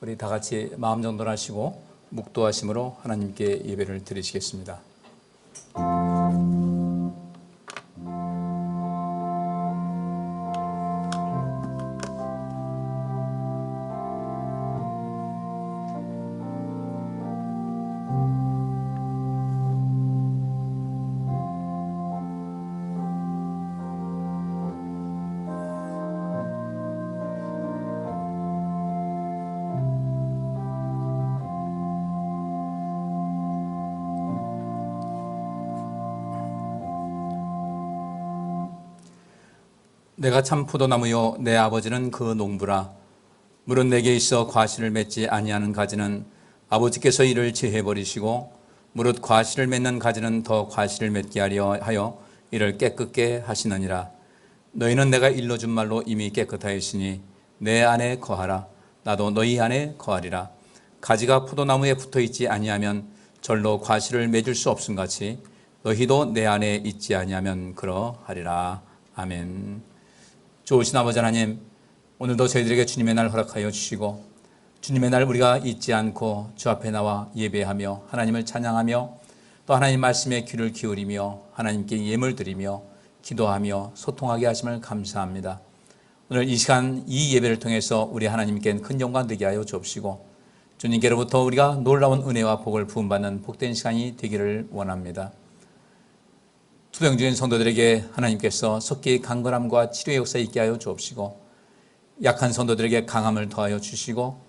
우리 다 같이 마음 정돈하시고 묵도하심으로 하나님께 예배를 드리시겠습니다. 내가 참 포도나무요 내 아버지는 그 농부라. 물은 내게 있어 과실을 맺지 아니하는 가지는 아버지께서 이를 제해 버리시고 무릇 과실을 맺는 가지는 더 과실을 맺게 하여 이를 깨끗게 하시느니라. 너희는 내가 일러준 말로 이미 깨끗하였으니 내 안에 거하라. 나도 너희 안에 거하리라. 가지가 포도나무에 붙어있지 아니하면 절로 과실을 맺을 수 없음같이 너희도 내 안에 있지 아니하면 그러하리라. 아멘. 좋으신 아버지 하나님, 오늘도 저희들에게 주님의 날 허락하여 주시고 주님의 날 우리가 잊지 않고 주 앞에 나와 예배하며 하나님을 찬양하며 또 하나님 말씀에 귀를 기울이며 하나님께 예물 드리며 기도하며 소통하게 하심을 감사합니다. 오늘 이 시간 이 예배를 통해서 우리 하나님께 큰 영광 되게 하여 주옵시고 주님께로부터 우리가 놀라운 은혜와 복을 부음받는 복된 시간이 되기를 원합니다. 투병 중인 성도들에게 하나님께서 속기 강건함과 치료의 역사 있게 하여 주옵시고 약한 성도들에게 강함을 더하여 주시고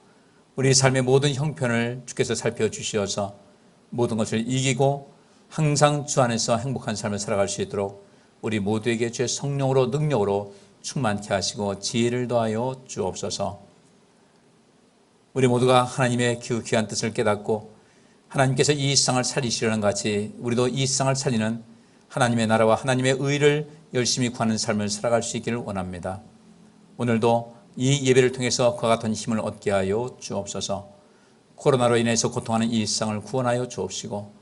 우리 삶의 모든 형편을 주께서 살펴주시어서 모든 것을 이기고 항상 주 안에서 행복한 삶을 살아갈 수 있도록 우리 모두에게 주의 성령으로 능력으로 충만케 하시고 지혜를 더하여 주옵소서. 우리 모두가 하나님의 귀한 뜻을 깨닫고 하나님께서 이 세상을 살리시려는 같이 우리도 이 세상을 살리는 하나님의 나라와 하나님의 의를 열심히 구하는 삶을 살아갈 수 있기를 원합니다. 오늘도 이 예배를 통해서 그와 같은 힘을 얻게 하여 주옵소서. 코로나로 인해서 고통하는 이 세상을 구원하여 주옵시고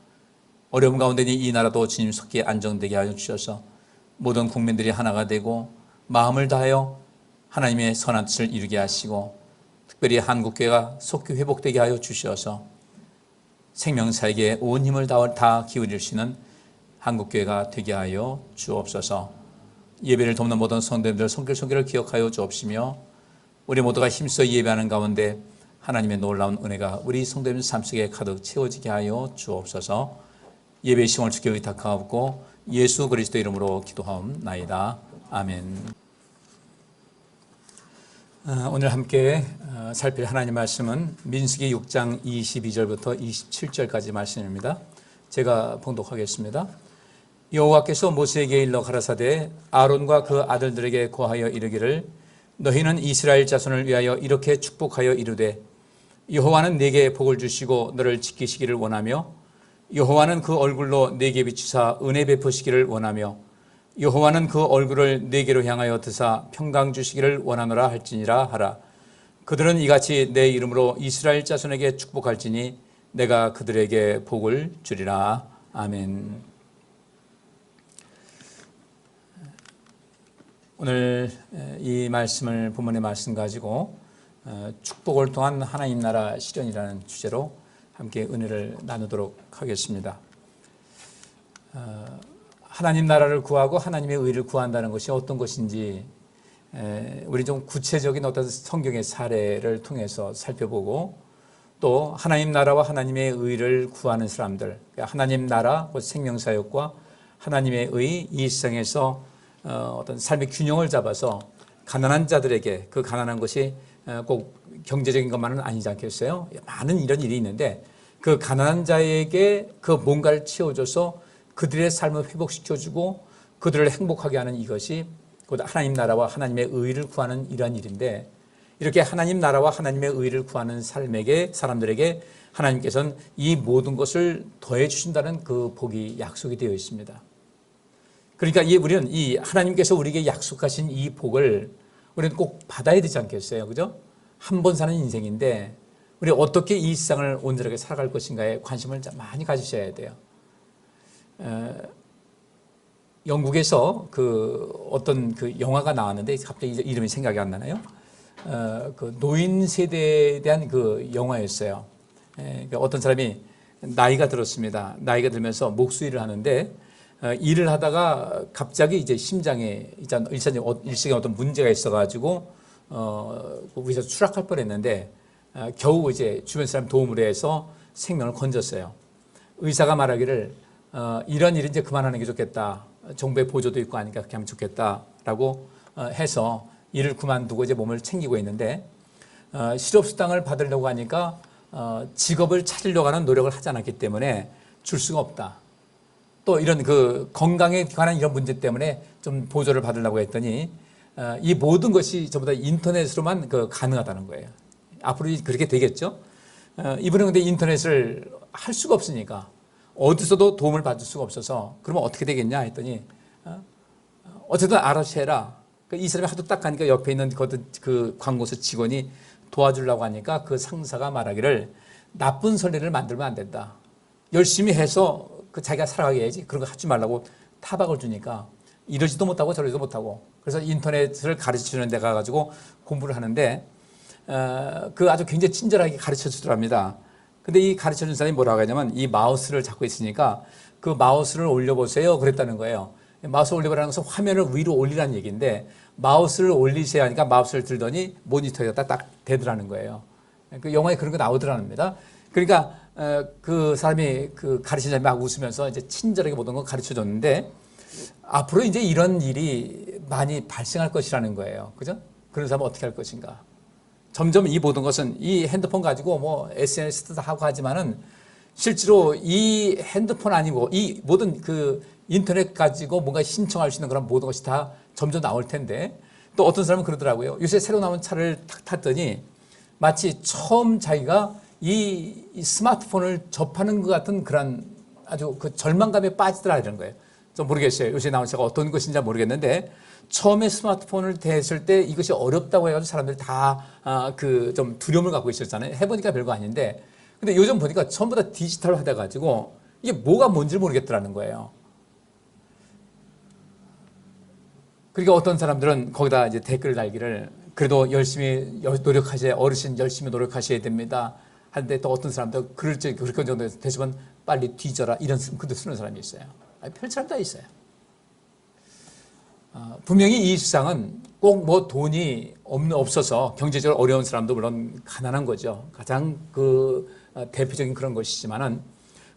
어려움 가운데 이 나라도 주님 속기에 안정되게 하여 주셔서 모든 국민들이 하나가 되고 마음을 다하여 하나님의 선한 뜻을 이루게 하시고 특별히 한국교회가 속기 회복되게 하여 주셔서 생명사에게 온 힘을 다 기울일 수 있는 한국교회가 되게 하여 주옵소서. 예배를 돕는 모든 성도님들 손길손길을 기억하여 주옵시며 우리 모두가 힘써 예배하는 가운데 하나님의 놀라운 은혜가 우리 성도님 삶 속에 가득 채워지게 하여 주옵소서. 예배의 시간을 주께 의탁하옵고 예수 그리스도 이름으로 기도하옵나이다. 아멘. 오늘 함께 살필 하나님 말씀은 민수기 6장 22절부터 27절까지 말씀입니다. 제가 봉독하겠습니다. 여호와께서 모세에게 일러 가라사대 아론과 그 아들들에게 고하여 이르기를 너희는 이스라엘 자손을 위하여 이렇게 축복하여 이르되 여호와는 네게 복을 주시고 너를 지키시기를 원하며 여호와는 그 얼굴로 네게 비추사 은혜 베푸시기를 원하며 여호와는 그 얼굴을 네게로 향하여 드사 평강 주시기를 원하노라 할지니라 하라. 그들은 이같이 내 이름으로 이스라엘 자손에게 축복할지니 내가 그들에게 복을 주리라. 아멘. 오늘 이 말씀을 본문의 말씀 가지고 축복을 통한 하나님 나라 실현이라는 주제로 함께 은혜를 나누도록 하겠습니다. 하나님 나라를 구하고 하나님의 의를 구한다는 것이 어떤 것인지 우리 좀 구체적인 어떤 성경의 사례를 통해서 살펴보고 또 하나님 나라와 하나님의 의를 구하는 사람들, 하나님 나라, 생명사역과 하나님의 의, 이 세상에서 어떤 삶의 균형을 잡아서 가난한 자들에게 그 가난한 것이 꼭 경제적인 것만은 아니지 않겠어요? 많은 이런 일이 있는데 그 가난한 자에게 그 뭔가를 채워줘서 그들의 삶을 회복시켜주고 그들을 행복하게 하는 이것이 곧 하나님 나라와 하나님의 의를 구하는 이러한 일인데 이렇게 하나님 나라와 하나님의 의를 구하는 사람들에게 하나님께서는 이 모든 것을 더해 주신다는 그 복이 약속이 되어 있습니다. 그러니까 우리는 이 하나님께서 우리에게 약속하신 이 복을 우리는 꼭 받아야 되지 않겠어요? 그죠? 한 번 사는 인생인데 우리 어떻게 이 세상을 온전하게 살아갈 것인가에 관심을 많이 가지셔야 돼요. 영국에서 어떤 영화가 나왔는데 갑자기 이름이 생각이 안 나나요? 그 노인 세대에 대한 그 영화였어요. 그러니까 어떤 사람이 나이가 들었습니다. 나이가 들면서 목수일을 하는데 일을 하다가 갑자기 이제 심장에 일시적인 어떤 문제가 있어가지고 거기서 추락할 뻔했는데 겨우 이제 주변 사람 도움을 해서 생명을 건졌어요. 의사가 말하기를 이런 일은 이제 그만하는 게 좋겠다. 정부의 보조도 있고 하니까 그렇게 하면 좋겠다라고 해서 일을 그만두고 이제 몸을 챙기고 있는데 실업수당을 받으려고 하니까 직업을 찾으려고 하는 노력을 하지 않았기 때문에 줄 수가 없다. 또 이런 그 건강에 관한 이런 문제 때문에 좀 보조를 받으려고 했더니 이 모든 것이 전부 다 인터넷으로만 가능하다는 거예요. 앞으로 그렇게 되겠죠. 이분은 근데 인터넷을 할 수가 없으니까 어디서도 도움을 받을 수가 없어서 그러면 어떻게 되겠냐 했더니 어쨌든 알아서 해라. 이 사람이 하도 딱 가니까 옆에 있는 그 광고사 직원이 도와주려고 하니까 그 상사가 말하기를 나쁜 선례를 만들면 안 된다. 열심히 해서 자기가 살아가게 해야지. 그런 거 하지 말라고 타박을 주니까 이러지도 못하고 저러지도 못하고 그래서 인터넷을 가르치는 데 가가지고 공부를 하는데 그 아주 굉장히 친절하게 가르쳐 주더랍니다. 근데 이 가르쳐 준 사람이 뭐라고 하냐면 이 마우스를 잡고 있으니까 그 마우스를 올려보세요 그랬다는 거예요. 마우스 올려보라는 것은 화면을 위로 올리라는 얘기인데 마우스를 올리세요 하니까 마우스를 들더니 모니터에다 딱 대더라는 거예요. 그 영화에 그런 거 나오더랍니다. 그러니까 그 사람이 그 가르친 사람이 막 웃으면서 이제 친절하게 모든 걸 가르쳐 줬는데 앞으로 이제 이런 일이 많이 발생할 것이라는 거예요. 그죠? 그런 사람은 어떻게 할 것인가? 점점 이 모든 것은 이 핸드폰 가지고 뭐 SNS도 하고 하지만은 실제로 이 핸드폰 아니고 이 모든 그 인터넷 가지고 뭔가 신청할 수 있는 그런 모든 것이 다 점점 나올 텐데 또 어떤 사람은 그러더라고요. 요새 새로 나온 차를 탁 탔더니 마치 처음 자기가 이 스마트폰을 접하는 것 같은 그런 아주 그 절망감에 빠지더라 이런 거예요. 좀 모르겠어요. 요새 나온 차가 어떤 것인지 모르겠는데 처음에 스마트폰을 대했을 때 이것이 어렵다고 해가지고 사람들이 다 그 좀 두려움을 갖고 있었잖아요. 해보니까 별거 아닌데 근데 요즘 보니까 전부 다 디지털화 돼가지고 이게 뭐가 뭔지 모르겠더라는 거예요. 그러니까 어떤 사람들은 거기다 이제 댓글 달기를 그래도 열심히 노력하셔야 어르신 열심히 노력하셔야 됩니다. 하는데 또 어떤 사람도 그렇게 정도 되시면 빨리 뒤져라 이런 글도 쓰는 사람이 있어요. 별 사람 다 있어요. 분명히 이 세상은 꼭 뭐 돈이 없어서 경제적으로 어려운 사람도 물론 가난한 거죠. 가장 그 대표적인 그런 것이지만은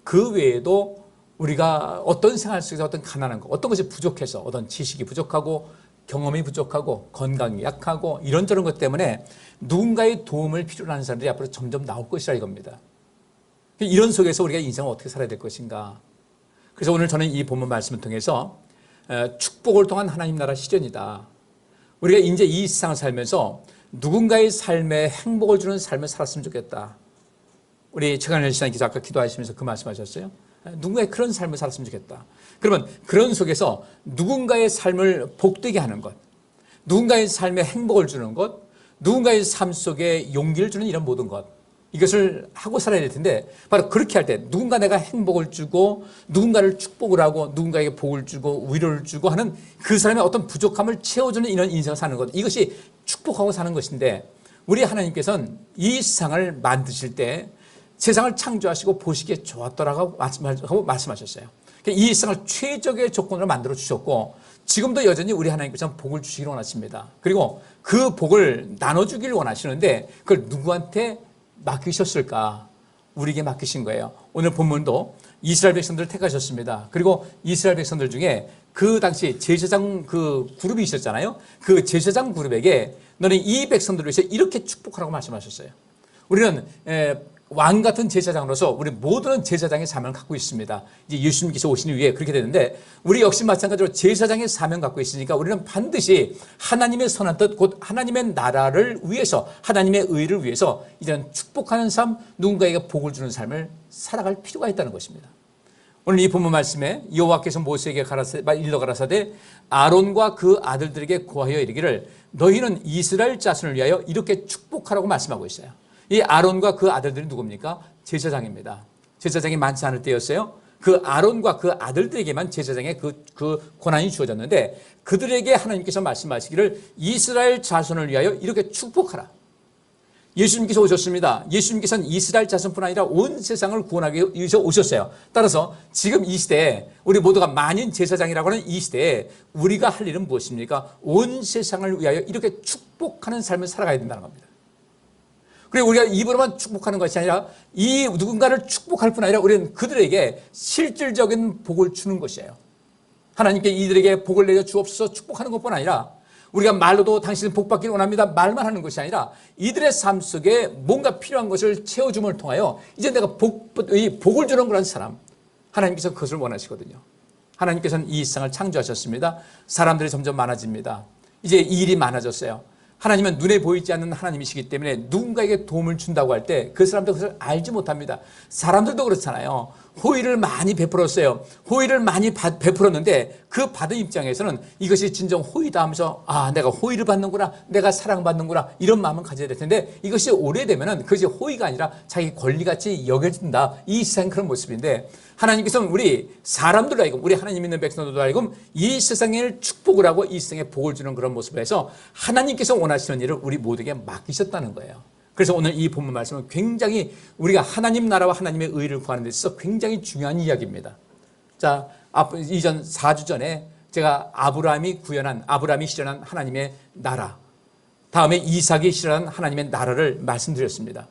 그 외에도 우리가 어떤 생활 속에서 어떤 가난한 거, 어떤 것이 부족해서 어떤 지식이 부족하고 경험이 부족하고 건강이 약하고 이런저런 것 때문에 누군가의 도움을 필요로 하는 사람들이 앞으로 점점 나올 것이라 이겁니다. 이런 속에서 우리가 인생을 어떻게 살아야 될 것인가. 그래서 오늘 저는 이 본문 말씀을 통해서 축복을 통한 하나님 나라 실현이다. 우리가 이제 이 세상을 살면서 누군가의 삶에 행복을 주는 삶을 살았으면 좋겠다. 우리 최강렬 시장님께서 아까 기도하시면서 그 말씀하셨어요. 누군가의 그런 삶을 살았으면 좋겠다. 그러면 그런 속에서 누군가의 삶을 복되게 하는 것, 누군가의 삶에 행복을 주는 것, 누군가의 삶 속에 용기를 주는 이런 모든 것, 이것을 하고 살아야 될 텐데 바로 그렇게 할 때 누군가 내가 행복을 주고 누군가를 축복을 하고 누군가에게 복을 주고 위로를 주고 하는 그 사람의 어떤 부족함을 채워주는 이런 인생을 사는 것, 이것이 축복하고 사는 것인데 우리 하나님께서는 이 세상을 만드실 때 세상을 창조하시고 보시기에 좋았더라고 말씀하셨어요. 이 세상을 최적의 조건으로 만들어 주셨고 지금도 여전히 우리 하나님께서는 복을 주시기를 원하십니다. 그리고 그 복을 나눠주기를 원하시는데 그걸 누구한테 맡기셨을까? 우리에게 맡기신 거예요. 오늘 본문도 이스라엘 백성들을 택하셨습니다. 그리고 이스라엘 백성들 중에 그 당시 제사장 그 그룹이 있었잖아요. 그 제사장 그룹에게 너는 이 백성들을 위해서 이렇게 축복하라고 말씀하셨어요. 우리는 왕 같은 제사장으로서 우리 모두는 제사장의 사명을 갖고 있습니다. 이제 예수님께서 오신 이후에 그렇게 되는데 우리 역시 마찬가지로 제사장의 사명을 갖고 있으니까 우리는 반드시 하나님의 선한 뜻, 곧 하나님의 나라를 위해서 하나님의 의를 위해서 이런 축복하는 삶, 누군가에게 복을 주는 삶을 살아갈 필요가 있다는 것입니다. 오늘 이 본문 말씀에 여호와께서 모세에게 일러 가라사대 아론과 그 아들들에게 고하여 이르기를 너희는 이스라엘 자손을 위하여 이렇게 축복하라고 말씀하고 있어요. 이 아론과 그 아들들이 누굽니까? 제사장입니다. 제사장이 많지 않을 때였어요. 그 아론과 그 아들들에게만 제사장의 그 권한이 주어졌는데 그들에게 하나님께서 말씀하시기를 이스라엘 자손을 위하여 이렇게 축복하라. 예수님께서 오셨습니다. 예수님께서는 이스라엘 자손뿐 아니라 온 세상을 구원하기 위해서 오셨어요. 따라서 지금 이 시대에 우리 모두가 만인 제사장이라고 하는 이 시대에 우리가 할 일은 무엇입니까? 온 세상을 위하여 이렇게 축복하는 삶을 살아가야 된다는 겁니다. 그리고 우리가 입으로만 축복하는 것이 아니라 이 누군가를 축복할 뿐 아니라 우리는 그들에게 실질적인 복을 주는 것이에요. 하나님께 이들에게 복을 내려 주옵소서 축복하는 것뿐 아니라 우리가 말로도 당신은 복 받기를 원합니다 말만 하는 것이 아니라 이들의 삶 속에 뭔가 필요한 것을 채워줌을 통하여 이제 내가 복을 주는 그런 사람, 하나님께서 그것을 원하시거든요. 하나님께서는 이 세상을 창조하셨습니다. 사람들이 점점 많아집니다. 이제 일이 많아졌어요. 하나님은 눈에 보이지 않는 하나님이시기 때문에 누군가에게 도움을 준다고 할 때 그 사람도 그것을 알지 못합니다. 사람들도 그렇잖아요. 호의를 많이 베풀었어요. 호의를 많이 베풀었는데 그 받은 입장에서는 이것이 진정 호의다 하면서 내가 호의를 받는구나, 내가 사랑받는구나 이런 마음을 가져야 될 텐데 이것이 오래되면은 그것이 호의가 아니라 자기 권리같이 여겨진다. 이 세상 그런 모습인데 하나님께서는 우리 사람들로 하여금 우리 하나님 믿는 백성들로 하여금 이 세상에 축복을 하고 이 세상에 복을 주는 그런 모습을 해서 하나님께서 원하시는 일을 우리 모두에게 맡기셨다는 거예요. 그래서 오늘 이 본문 말씀은 굉장히 우리가 하나님 나라와 하나님의 의를 구하는 데 있어서 굉장히 중요한 이야기입니다. 자, 이전 4주 전에 제가 아브라함이 실현한 하나님의 나라, 다음에 이삭이 실현한 하나님의 나라를 말씀드렸습니다.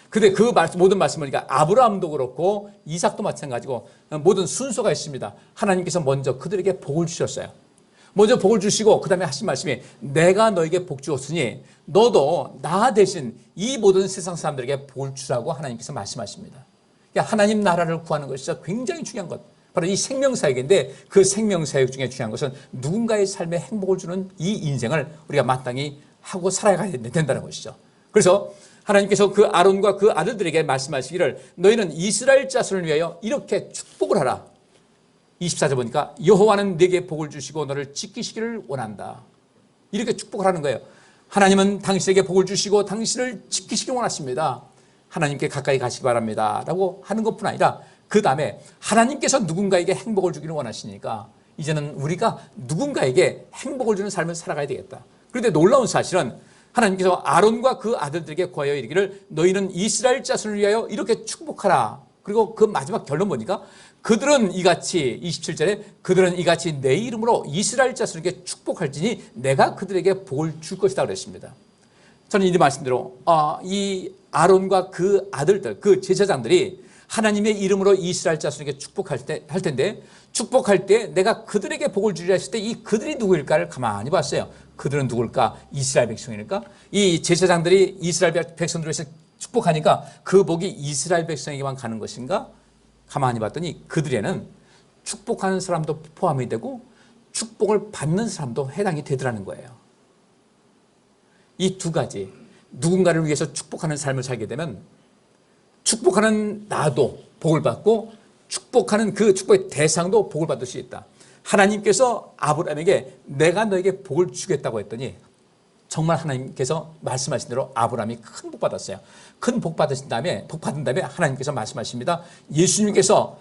근데 그 모든 말씀을 보니까 아브라함도 그렇고 이삭도 마찬가지고 모든 순서가 있습니다. 하나님께서 먼저 그들에게 복을 주셨어요. 먼저 복을 주시고 그 다음에 하신 말씀이 내가 너에게 복 주었으니 너도 나 대신 이 모든 세상 사람들에게 복을 주라고 하나님께서 말씀하십니다. 그러니까 하나님 나라를 구하는 것이 진짜 굉장히 중요한 것. 바로 이 생명사역인데 그 생명사역 중에 중요한 것은 누군가의 삶에 행복을 주는 이 인생을 우리가 마땅히 하고 살아가야 된다는 것이죠. 그래서 하나님께서 그 아론과 그 아들들에게 말씀하시기를 너희는 이스라엘 자손을 위하여 이렇게 축복을 하라. 24절 보니까 여호와는 네게 복을 주시고 너를 지키시기를 원한다. 이렇게 축복을 하는 거예요. 하나님은 당신에게 복을 주시고 당신을 지키시길 원하십니다. 하나님께 가까이 가시기 바랍니다 라고 하는 것뿐 아니라 그 다음에 하나님께서 누군가에게 행복을 주기를 원하시니까 이제는 우리가 누군가에게 행복을 주는 삶을 살아가야 되겠다. 그런데 놀라운 사실은 하나님께서 아론과 그 아들들에게 구하여 이르기를 너희는 이스라엘 자손을 위하여 이렇게 축복하라. 그리고 그 마지막 결론 보니까 그들은 이같이 27절에 그들은 이같이 내 이름으로 이스라엘 자손에게 축복할지니 내가 그들에게 복을 줄 것이다 그랬습니다. 저는 이 말씀대로 이 아론과 그 아들들, 그 제사장들이 하나님의 이름으로 이스라엘 자손에게 축복할 텐데 축복할 때 내가 그들에게 복을 주리라 했을 때 이 그들이 누구일까를 가만히 봤어요. 그들은 누굴까? 이스라엘 백성일까? 이 제사장들이 이스라엘 백성들에서 축복하니까 그 복이 이스라엘 백성에게만 가는 것인가? 가만히 봤더니 그들에는 축복하는 사람도 포함이 되고 축복을 받는 사람도 해당이 되더라는 거예요. 이 두 가지, 누군가를 위해서 축복하는 삶을 살게 되면 축복하는 나도 복을 받고 축복하는 그 축복의 대상도 복을 받을 수 있다. 하나님께서 아브라함에게 내가 너에게 복을 주겠다고 했더니 정말 하나님께서 말씀하신 대로 아브라함이 큰 복 받았어요. 큰 복 받은 다음에 하나님께서 말씀하십니다. 예수님께서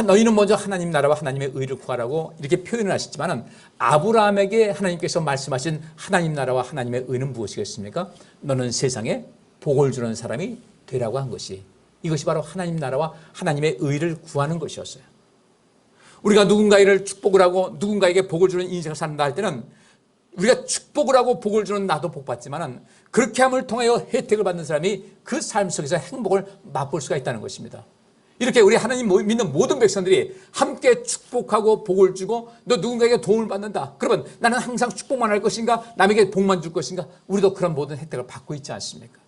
너희는 먼저 하나님 나라와 하나님의 의를 구하라고 이렇게 표현을 하셨지만은 아브라함에게 하나님께서 말씀하신 하나님 나라와 하나님의 의는 무엇이겠습니까? 너는 세상에 복을 주는 사람이 되라고 한 것이, 이것이 바로 하나님 나라와 하나님의 의를 구하는 것이었어요. 우리가 누군가를 축복을 하고 누군가에게 복을 주는 인생을 산다 할 때는 우리가 축복을 하고 복을 주는 나도 복 받지만은 그렇게 함을 통하여 혜택을 받는 사람이 그 삶 속에서 행복을 맛볼 수가 있다는 것입니다. 이렇게 우리 하나님 믿는 모든 백성들이 함께 축복하고 복을 주고 너 누군가에게 도움을 받는다. 그러면 나는 항상 축복만 할 것인가? 남에게 복만 줄 것인가? 우리도 그런 모든 혜택을 받고 있지 않습니까?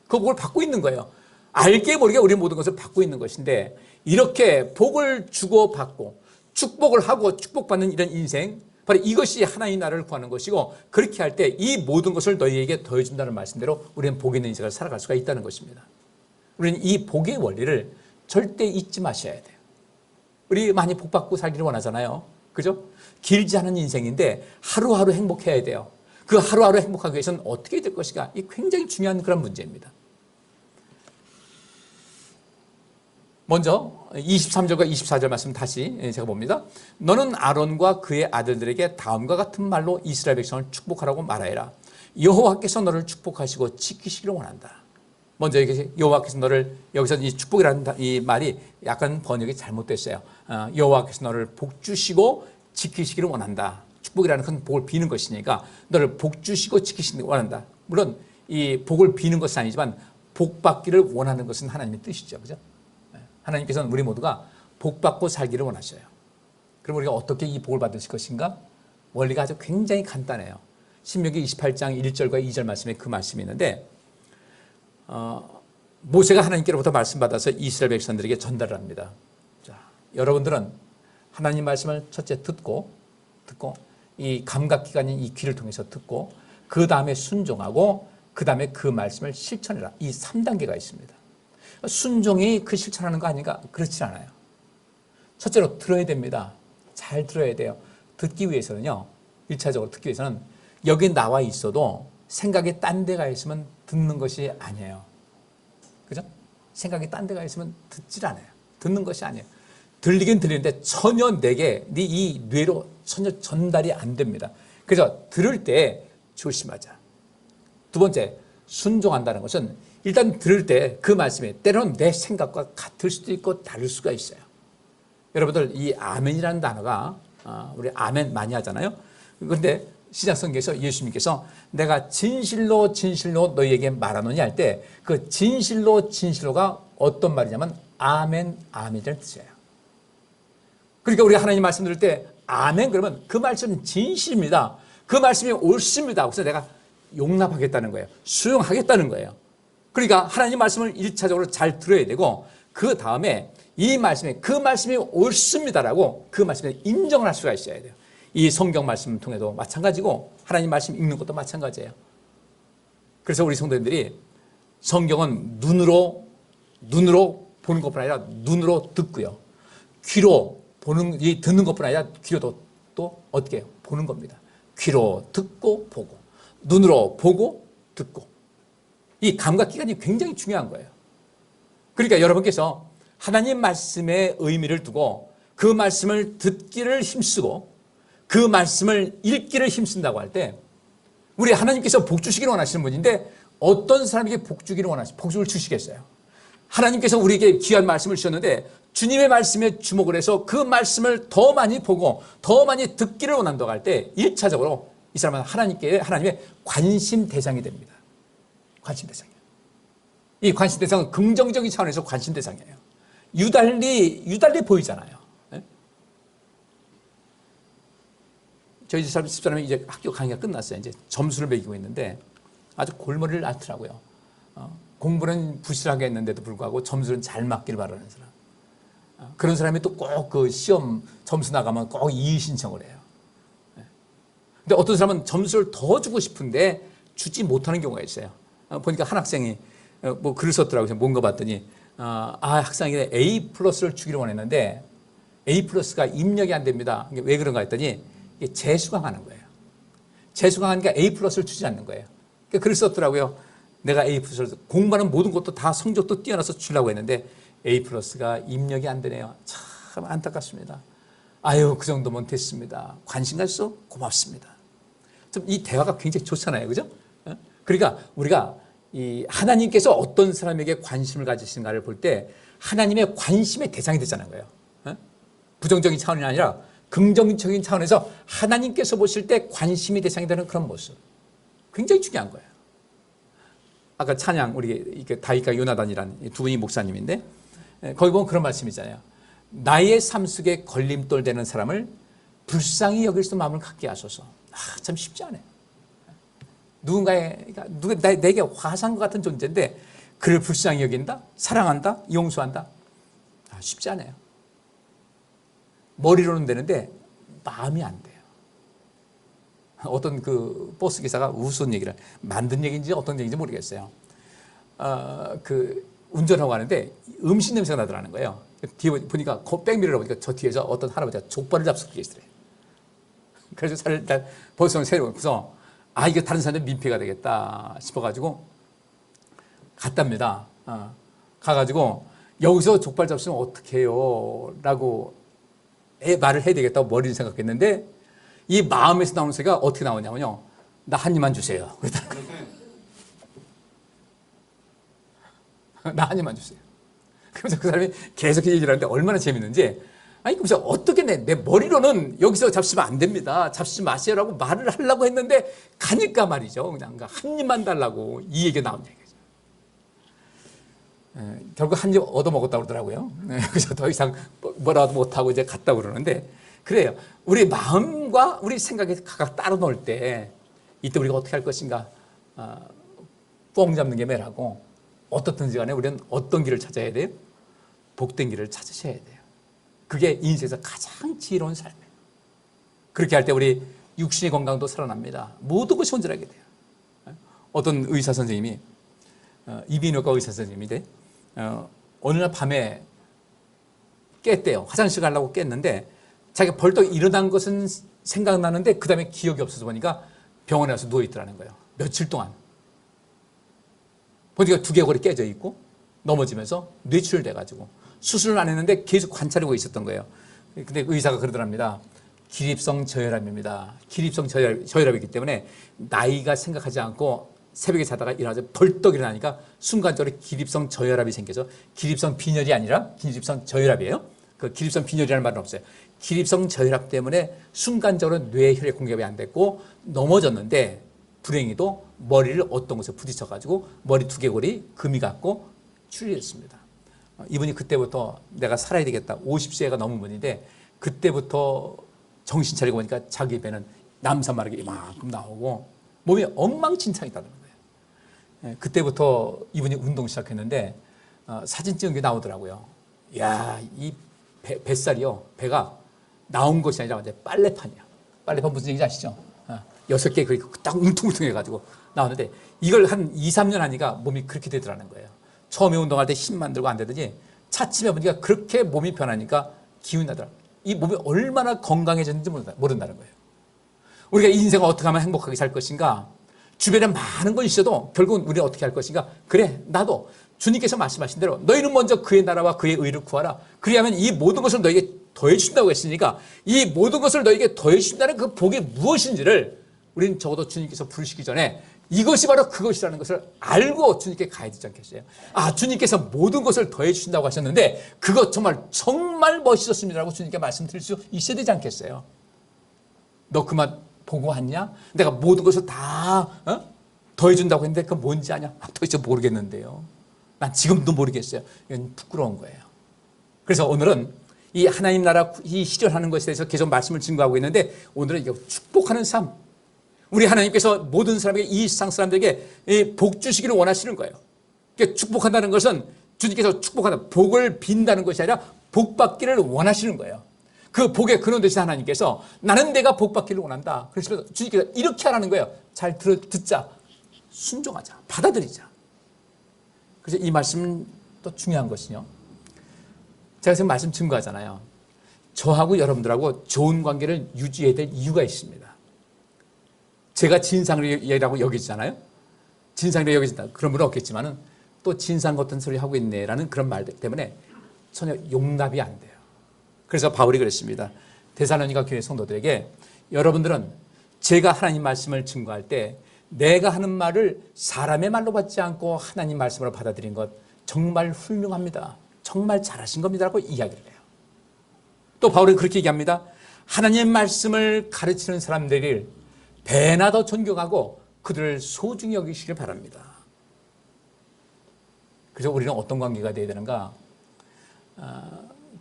그 복을 받고 있는 거예요. 알게 모르게 우리 모든 것을 받고 있는 것인데 이렇게 복을 주고 받고 축복을 하고 축복받는 이런 인생, 바로 이것이 하나님 나라를 구하는 것이고 그렇게 할 때 이 모든 것을 너희에게 더해준다는 말씀대로 우리는 복 있는 인생을 살아갈 수가 있다는 것입니다. 우리는 이 복의 원리를 절대 잊지 마셔야 돼요. 우리 많이 복 받고 살기를 원하잖아요. 그죠? 길지 않은 인생인데 하루하루 행복해야 돼요. 그 하루하루 행복하기 위해서는 어떻게 될 것인가? 이 굉장히 중요한 그런 문제입니다. 먼저 23절과 24절 말씀 다시 제가 봅니다. 너는 아론과 그의 아들들에게 다음과 같은 말로 이스라엘 백성을 축복하라고 말하여라. 여호와께서 너를 축복하시고 지키시기를 원한다. 먼저 여기 여호와께서 너를, 여기서 이 축복이라는 이 말이 약간 번역이 잘못됐어요. 여호와께서 너를 복 주시고 지키시기를 원한다. 축복이라는 건 복을 비는 것이니까 너를 복 주시고 지키시기를 원한다. 물론 이 복을 비는 것은 아니지만 복 받기를 원하는 것은 하나님의 뜻이죠. 그죠? 하나님께서는 우리 모두가 복 받고 살기를 원하셔요. 그럼 우리가 어떻게 이 복을 받으실 것인가? 원리가 아주 굉장히 간단해요. 신명기 28장 1절과 2절 말씀에 그 말씀이 있는데, 모세가 하나님께로부터 말씀받아서 이스라엘 백성들에게 전달을 합니다. 자, 여러분들은 하나님 말씀을 첫째 듣고 이 감각기관인 이 귀를 통해서 듣고 그 다음에 순종하고 그 다음에 그 말씀을 실천해라. 이 3단계가 있습니다. 순종이 그 실천하는 거 아닌가? 그렇지 않아요. 첫째로 들어야 됩니다. 잘 들어야 돼요. 듣기 위해서는요, 1차적으로 듣기 위해서는 여기 나와 있어도 생각이 딴 데가 있으면 듣는 것이 아니에요. 그죠? 생각이 딴 데가 있으면 듣질 않아요. 듣는 것이 아니에요. 들리긴 들리는데 전혀 내게 이 뇌로 전혀 전달이 안 됩니다. 그래서 들을 때 조심하자. 두 번째, 순종한다는 것은 일단 들을 때 그 말씀이 때로는 내 생각과 같을 수도 있고 다를 수가 있어요. 여러분들 이 아멘이라는 단어가, 우리 아멘 많이 하잖아요. 그런데 신약성경에서 예수님께서 내가 진실로 진실로 너희에게 말하노니 할 때 그 진실로 진실로가 어떤 말이냐면 아멘 아멘이라는 뜻이에요. 그러니까 우리가 하나님 말씀 들을 때 아멘 그러면 그 말씀은 진실입니다. 그 말씀이 옳습니다. 그래서 내가 용납하겠다는 거예요. 수용하겠다는 거예요. 그러니까 하나님 말씀을 1차적으로 잘 들어야 되고 그 다음에 이 말씀에 그 말씀이 옳습니다라고 그 말씀에 인정을 할 수가 있어야 돼요. 이 성경 말씀 통해도 마찬가지고 하나님 말씀 읽는 것도 마찬가지예요. 그래서 우리 성도님들이 성경은 눈으로 보는 것뿐 아니라 눈으로 듣고요. 귀로 듣는 것뿐 아니라 귀로도 또 어떻게 해요? 보는 겁니다. 귀로 듣고 보고 눈으로 보고 듣고 이 감각기관이 굉장히 중요한 거예요. 그러니까 여러분께서 하나님 말씀의 의미를 두고 그 말씀을 듣기를 힘쓰고 그 말씀을 읽기를 힘쓴다고 할 때 우리 하나님께서 복 주시기를 원하시는 분인데 어떤 사람에게 복을 주시겠어요? 하나님께서 우리에게 귀한 말씀을 주셨는데 주님의 말씀에 주목을 해서 그 말씀을 더 많이 보고 더 많이 듣기를 원한다고 할 때 1차적으로 이 사람은 하나님의 관심 대상이 됩니다. 관심 대상이에요. 이 관심 대상은 긍정적인 차원에서 관심 대상이에요. 유달리 보이잖아요. 네? 저희 집사람이 이제 학교 강의가 끝났어요. 이제 점수를 매기고 있는데 아주 골머리를 앓더라고요. 공부는 부실하게 했는데도 불구하고 점수는 잘 맞길 바라는 사람. 그런 사람이 또 꼭 그 시험 점수 나가면 꼭 이의 신청을 해요. 근데 어떤 사람은 점수를 더 주고 싶은데 주지 못하는 경우가 있어요. 보니까 한 학생이 뭐 글을 썼더라고요. 뭔가 봤더니 학생에게 A 플러스를 주기를 원했는데 A 플러스가 입력이 안 됩니다. 왜 그런가 했더니 재수강하는 거예요. 재수강하니까 A 플러스를 주지 않는 거예요. 글을 썼더라고요. 내가 A 플러스를 공부하는 모든 것도 다 성적도 뛰어나서 주려고 했는데 A 플러스가 입력이 안 되네요. 참 안타깝습니다. 아유, 그 정도면 됐습니다. 관심 가져서 고맙습니다. 좀 이 대화가 굉장히 좋잖아요. 그죠? 그러니까 우리가 이 하나님께서 어떤 사람에게 관심을 가지시는가를 볼 때 하나님의 관심의 대상이 되자는 거예요. 부정적인 차원이 아니라 긍정적인 차원에서 하나님께서 보실 때 관심의 대상이 되는 그런 모습. 굉장히 중요한 거예요. 아까 찬양, 우리 다윗과 요나단이라는 두 분이 목사님인데 거기 보면 그런 말씀이 있잖아요. 나의 삶 속에 걸림돌 되는 사람을 불쌍히 여길 수 마음을 갖게 하소서. 참 쉽지 않아요. 내게 화상과 같은 존재인데 그를 불쌍히 여긴다? 사랑한다? 용서한다? 쉽지 않아요. 머리로는 되는데 마음이 안 돼요. 어떤 그 버스 기사가 우스운 얘기를 만든 얘기인지 어떤 얘기인지 모르겠어요. 운전하고 가는데 음식 냄새가 나더라는 거예요. 뒤에 보니까 백미러를 보니까 저 뒤에서 어떤 할아버지가 족발을 잡수고 계시더래요. 그래서 살짝 벌써 세우고서 이거 다른 사람들 민폐가 되겠다 싶어가지고 갔답니다. 가가지고 여기서 족발 잡수면 어떡해요? 라고 말을 해야 되겠다고 머리를 생각했는데 이 마음에서 나오는 소리가 어떻게 나오냐면요. 나 한 입만 주세요. 나 한 입만 주세요. 그러면서 그 사람이 계속 얘기를 하는데 얼마나 재밌는지, 아니 그래서 어떻게 내 머리로는 여기서 잡수면 안 됩니다, 잡수지 마세요라고 말을 하려고 했는데 가니까 말이죠, 그냥 한 입만 달라고 이 얘기가 나온 얘기죠. 결국 한 입 얻어먹었다고 그러더라고요. 그래서 더 이상 뭐라도 못하고 이제 갔다고 그러는데, 그래요. 우리 마음과 우리 생각이 각각 따로 놀 때 이때 우리가 어떻게 할 것인가, 뻥 잡는 게 매라고, 어떻든지 간에 우리는 어떤 길을 찾아야 돼요? 복된 길을 찾으셔야 돼요. 그게 인생에서 가장 지혜로운 삶이에요. 그렇게 할 때 우리 육신의 건강도 살아납니다. 모든 것이 온전하게 돼요. 어떤 의사 선생님이, 이비인후과 의사 선생님인데, 어느 날 밤에 깼대요. 화장실 가려고 깼는데 자기가 벌떡 일어난 것은 생각나는데 그 다음에 기억이 없어서 보니까 병원에 와서 누워있더라는 거예요. 며칠 동안. 보니까 두개골이 깨져 있고 넘어지면서 뇌출돼가지고 수술을 안 했는데 계속 관찰하고 있었던 거예요. 근데 의사가 그러더랍니다. 기립성 저혈압입니다. 기립성 저혈압이기 때문에 나이가 생각하지 않고 새벽에 자다가 일어나서 벌떡 일어나니까 순간적으로 기립성 저혈압이 생겨서, 기립성 빈혈이 아니라 기립성 저혈압이에요. 그 기립성 빈혈이라는 말은 없어요. 기립성 저혈압 때문에 순간적으로 뇌 혈액 공급이 안 됐고 넘어졌는데 불행히도 머리를 어떤 곳에 부딪혀가지고 머리 두개골이 금이 갔고 출혈했습니다. 이분이 그때부터 내가 살아야 되겠다, 50세가 넘은 분인데 그때부터 정신 차리고 보니까 자기 배는 남산마르기 이만큼 나오고 몸이 엉망진창이다는 거예요. 그때부터 이분이 운동 시작했는데 사진 찍은 게 나오더라고요. 야, 이 뱃살이요, 배가 나온 것이 아니라 완전 빨래판이야. 빨래판 무슨 얘기인지 아시죠? 6개 그렇게 딱 웅퉁웅퉁해가지고 나오는데 이걸 한 2, 3년 하니까 몸이 그렇게 되더라는 거예요. 처음에 운동할 때 힘만 들고 안 되더니 차츰 해보니까 그렇게 몸이 변하니까 기운이 나더라고요. 이 몸이 얼마나 건강해졌는지 모른다는 거예요. 우리가 인생을 어떻게 하면 행복하게 살 것인가, 주변에 많은 건 있어도 결국은 우리는 어떻게 할 것인가. 그래, 나도 주님께서 말씀하신 대로 너희는 먼저 그의 나라와 그의 의를 구하라. 그리하면 이 모든 것을 너에게 더해 준다고 했으니까 이 모든 것을 너에게 더해 준다는 그 복이 무엇인지를 우리는 적어도 주님께서 부르시기 전에 이것이 바로 그것이라는 것을 알고 주님께 가야 되지 않겠어요? 아, 주님께서 모든 것을 더해 주신다고 하셨는데 그것 정말 멋있었습니다라고 주님께 말씀드릴 수 있어야 되지 않겠어요? 너 그만 보고 왔냐? 내가 모든 것을 다 더해 준다고 했는데 그건 뭔지 아냐? 도대체 모르겠는데요. 난 지금도 모르겠어요. 이건 부끄러운 거예요. 그래서 오늘은 이 하나님 나라 이 실현하는 것에 대해서 계속 말씀을 증거하고 있는데, 오늘은 이거 축복하는 삶, 우리 하나님께서 모든 사람에게, 이 세상 사람들에게 복 주시기를 원하시는 거예요. 그러니까 축복한다는 것은 주님께서 축복한다, 복을 빈다는 것이 아니라 복 받기를 원하시는 거예요. 그 복의 근원 되신 하나님께서 나는 내가 복 받기를 원한다. 그래서 주님께서 이렇게 하라는 거예요. 잘 듣자, 순종하자, 받아들이자. 그래서 이 말씀은 또 중요한 것은요, 제가 지금 말씀 증거하잖아요. 저하고 여러분들하고 좋은 관계를 유지해야 될 이유가 있습니다. 제가 진상이라고 여기잖아요. 진상이라고 여기진다. 그런 분은 없겠지만은 또 진상 같은 소리 하고 있네라는 그런 말 때문에 전혀 용납이 안 돼요. 그래서 바울이 그랬습니다. 데살로니가 교회 성도들에게, 여러분들은 제가 하나님 말씀을 증거할 때 내가 하는 말을 사람의 말로 받지 않고 하나님 말씀으로 받아들인 것 정말 훌륭합니다. 정말 잘하신 겁니다라고 이야기를 해요. 또 바울은 그렇게 얘기합니다. 하나님 말씀을 가르치는 사람들을 배나 더 존경하고 그들을 소중히 여기시길 바랍니다. 그래서 우리는 어떤 관계가 되어야 되는가?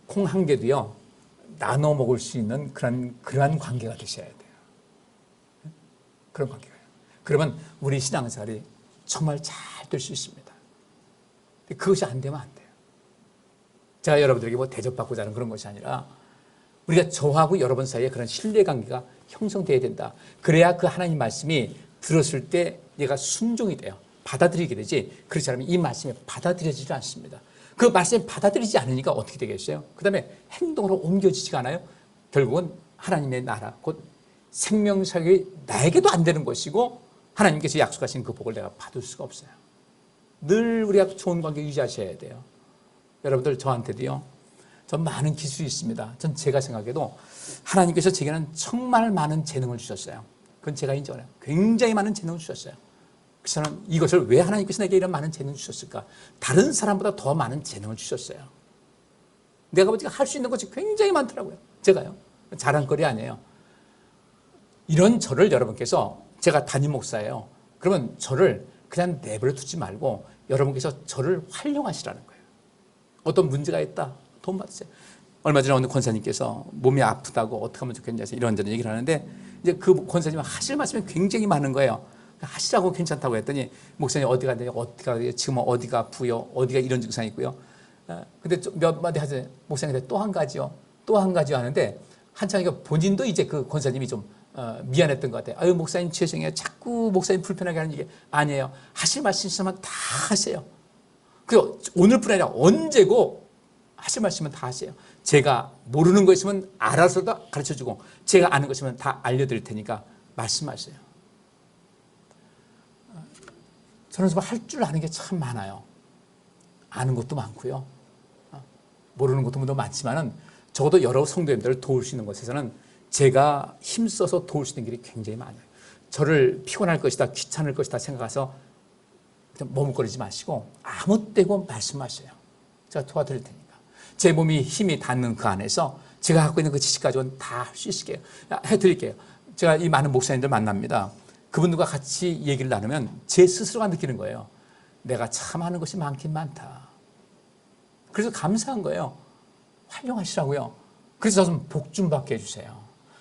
콩 한 개도요, 나눠 먹을 수 있는 그러한 관계가 되셔야 돼요. 그런 관계가요. 그러면 우리 신앙생활이 정말 잘 될 수 있습니다. 그것이 안 되면 안 돼요. 제가 여러분들에게 뭐 대접받고자 하는 그런 것이 아니라 우리가 저하고 여러분 사이에 그런 신뢰관계가 형성돼야 된다. 그래야 그 하나님 말씀이 들었을 때 얘가 순종이 돼요. 받아들이게 되지. 그렇지 않으면 이 말씀이 받아들여지지 않습니다. 그 말씀이 받아들이지 않으니까 어떻게 되겠어요? 그 다음에 행동으로 옮겨지지가 않아요. 결국은 하나님의 나라, 곧 생명사역이 나에게도 안 되는 것이고 하나님께서 약속하신 그 복을 내가 받을 수가 없어요. 늘 우리가 좋은 관계 유지하셔야 돼요. 여러분들 저한테도요. 전 많은 기술이 있습니다. 전 제가 생각해도 하나님께서 제게는 정말 많은 재능을 주셨어요. 그건 제가 인정해요. 굉장히 많은 재능을 주셨어요. 그래서 저는 이것을 왜 하나님께서 내게 이런 많은 재능을 주셨을까? 다른 사람보다 더 많은 재능을 주셨어요. 내가 보니까 할 수 있는 것이 굉장히 많더라고요. 제가요. 자랑거리 아니에요. 이런 저를 여러분께서, 제가 담임 목사예요. 그러면 저를 그냥 내버려 두지 말고 여러분께서 저를 활용하시라는 거예요. 어떤 문제가 있다. 돈 받으세요. 얼마 전에 어느 권사님께서 몸이 아프다고 어떻게 하면 좋겠냐 해서 이런저런 얘기를 하는데, 이제 그 권사님은 하실 말씀이 굉장히 많은 거예요. 하시라고 괜찮다고 했더니, 목사님 어디가 돼요? 어디가 돼요? 지금 어디가 아프요? 어디가 이런 증상이 있고요. 근데 몇 마디 하세요. 목사님 또 한 가지요. 또 한 가지요 하는데, 한참 이거 본인도 이제 그 권사님이 좀 미안했던 것 같아요. 아유, 목사님 죄송해요. 자꾸 목사님 불편하게 하는 얘기 아니에요. 하실 말씀 있으면 다 하세요. 그리고 오늘뿐 아니라 언제고 하실 말씀은 다 하세요. 제가 모르는 거 있으면 알아서 다 가르쳐주고, 제가 아는 거 있으면 다 알려드릴 테니까 말씀하세요. 저는 정말 할 줄 아는 게 참 많아요. 아는 것도 많고요. 모르는 것도 많지만은 적어도 여러 성도님들을 도울 수 있는 것에서는 제가 힘써서 도울 수 있는 길이 굉장히 많아요. 저를 피곤할 것이다, 귀찮을 것이다 생각해서 머뭇거리지 마시고 아무 때고 말씀하셔요. 제가 도와드릴 테니까. 제 몸이 힘이 닿는 그 안에서 제가 갖고 있는 그 지식 가지고는 다 할 수 있을게요. 해드릴게요. 제가 이 많은 목사님들 만납니다. 그분들과 같이 얘기를 나누면 제 스스로가 느끼는 거예요. 내가 참 하는 것이 많긴 많다. 그래서 감사한 거예요. 활용하시라고요. 그래서 좀 복 좀 받게 해주세요.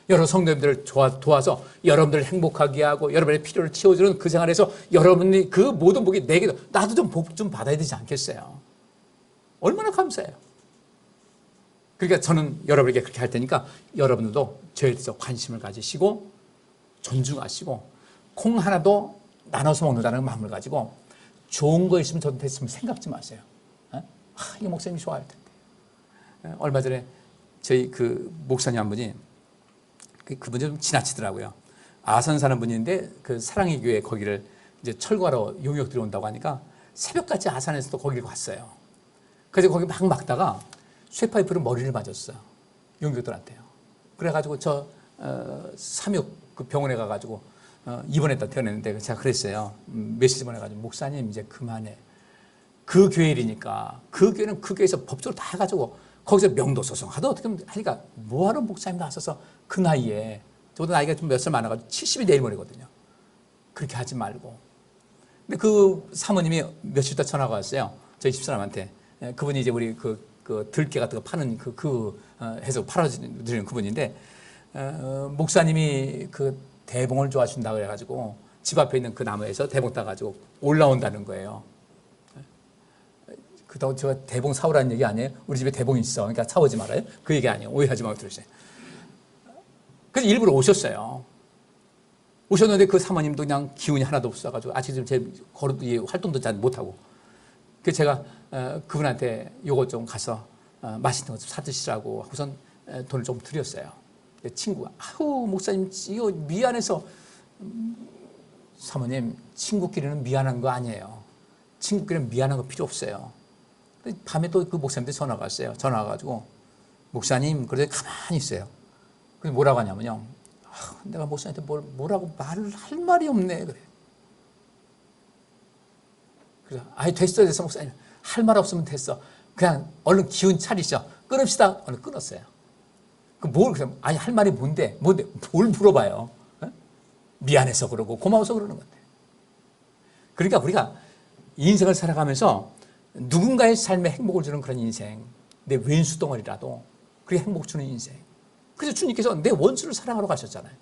여러 성도님들을 도와서 여러분들을 행복하게 하고 여러분의 필요를 채워주는 그 생활에서 여러분이 그 모든 복이 내게도, 나도 좀 복 좀 받아야 되지 않겠어요? 얼마나 감사해요. 그러니까 저는 여러분에게 그렇게 할 테니까 여러분들도 저에 대해서 관심을 가지시고 존중하시고 콩 하나도 나눠서 먹는다는 마음을 가지고 좋은 거 있으면 저도 됐으면 생각 좀 하세요. 이 목사님이 좋아할 텐데. 얼마 전에 저희 그 목사님 한 분이, 그분이 좀 지나치더라고요. 아산 사는 분인데 그 사랑의 교회 거기를 이제 철거하러 용역 들어온다고 하니까 새벽까지 아산에서도 거기를 갔어요. 그래서 거기 막 막다가 쇠파이프로 머리를 맞았어요. 용역들한테요. 그래가지고 저 삼육 그 병원에 가가지고 입원했다 퇴원했는데 제가 그랬어요. 메시지 보내가지고 목사님 이제 그만해. 그 교회 일이니까 그 교회는 그 교회에서 법적으로 다 해가지고 거기서 명도 소송하다 어떻게 하니까 뭐하러 목사님 나서서 그 나이에, 저보다 나이가 좀 몇 살 많아가지고 70이 내일 모레거든요. 그렇게 하지 말고. 근데 그 사모님이 며칠 있다 전화가 왔어요. 저희 집사람한테. 그분이 이제 우리 그 들깨 같은 거 파는 해서 팔아드리는 그분인데, 목사님이 그 대봉을 좋아하신다고 그래가지고 집 앞에 있는 그 나무에서 대봉 따가지고 올라온다는 거예요. 그다음 제가 대봉 사오라는 얘기 아니에요? 우리 집에 대봉이 있어. 그러니까 사오지 말아요. 그 얘기 아니에요. 오해하지 말고 들으세요. 그래서 일부러 오셨어요. 오셨는데 그 사모님도 그냥 기운이 하나도 없어가지고 아직 지금 제 활동도 잘 못하고. 그래서 제가 그분한테 요거 좀 가서 맛있는 거 좀 사드시라고 우선 돈을 좀 드렸어요. 친구가 아우 목사님 이거 미안해서. 사모님, 친구끼리는 미안한 거 아니에요. 친구끼리는 미안한 거 필요 없어요. 밤에 또 그 목사님한테 전화가 왔어요. 전화 와가지고 목사님 그래도 가만히 있어요. 그래서 뭐라고 하냐면요, 내가 목사님한테 뭐라고 말을 할 말이 없네 그래. 그래서 아이 됐어 목사님, 할 말 없으면 됐어. 그냥 얼른 기운 차리셔. 끊읍시다. 얼른 끊었어요. 그럼 아니 할 말이 뭔데 뭘 물어봐요. 미안해서 그러고 고마워서 그러는 건데. 그러니까 우리가 인생을 살아가면서 누군가의 삶에 행복을 주는 그런 인생, 내 왼수 덩어리라도 그게 행복 주는 인생. 그래서 주님께서 내 원수를 사랑하러 가셨잖아요.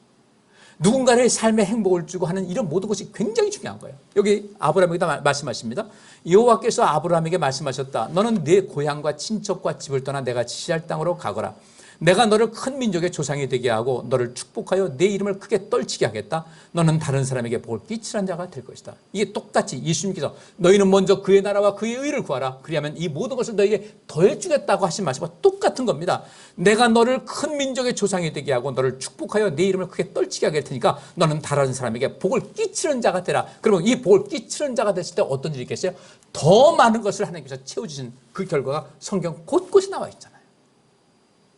누군가의 삶에 행복을 주고 하는 이런 모든 것이 굉장히 중요한 거예요. 여기 아브라함에게 말씀하십니다. 여호와께서 아브라함에게 말씀하셨다. 너는 네 고향과 친척과 집을 떠나 내가 지시할 땅으로 가거라. 내가 너를 큰 민족의 조상이 되게 하고 너를 축복하여 내 이름을 크게 떨치게 하겠다. 너는 다른 사람에게 복을 끼치는 자가 될 것이다. 이게 똑같이 예수님께서 너희는 먼저 그의 나라와 그의 의를 구하라. 그리하면 이 모든 것을 너에게 더해주겠다고 하신 말씀과 똑같은 겁니다. 내가 너를 큰 민족의 조상이 되게 하고 너를 축복하여 내 이름을 크게 떨치게 하게 할 테니까 너는 다른 사람에게 복을 끼치는 자가 되라. 그러면 이 복을 끼치는 자가 됐을 때 어떤 일이 있겠어요? 더 많은 것을 하나님께서 채워주신 그 결과가 성경 곳곳이 나와 있잖아요.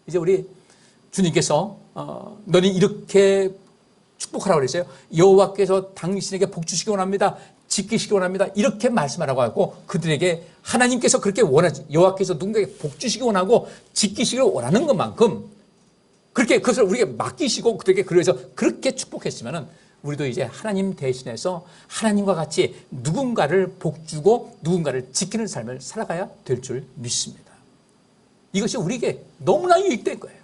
이제 우리 주님께서 너는 이렇게 축복하라고 그랬어요. 여호와께서 당신에게 복 주시기 원합니다. 지키시기 원합니다. 이렇게 말씀하라고 하고 그들에게 하나님께서 그렇게 원하지, 여호와께서 누군가에게 복 주시기 원하고 지키시기를 원하는 것만큼 그렇게 그것을 우리에게 맡기시고 그들에게 그래서 그렇게 축복했으면은 우리도 이제 하나님 대신해서 하나님과 같이 누군가를 복 주고 누군가를 지키는 삶을 살아가야 될 줄 믿습니다. 이것이 우리에게 너무나 유익된 거예요.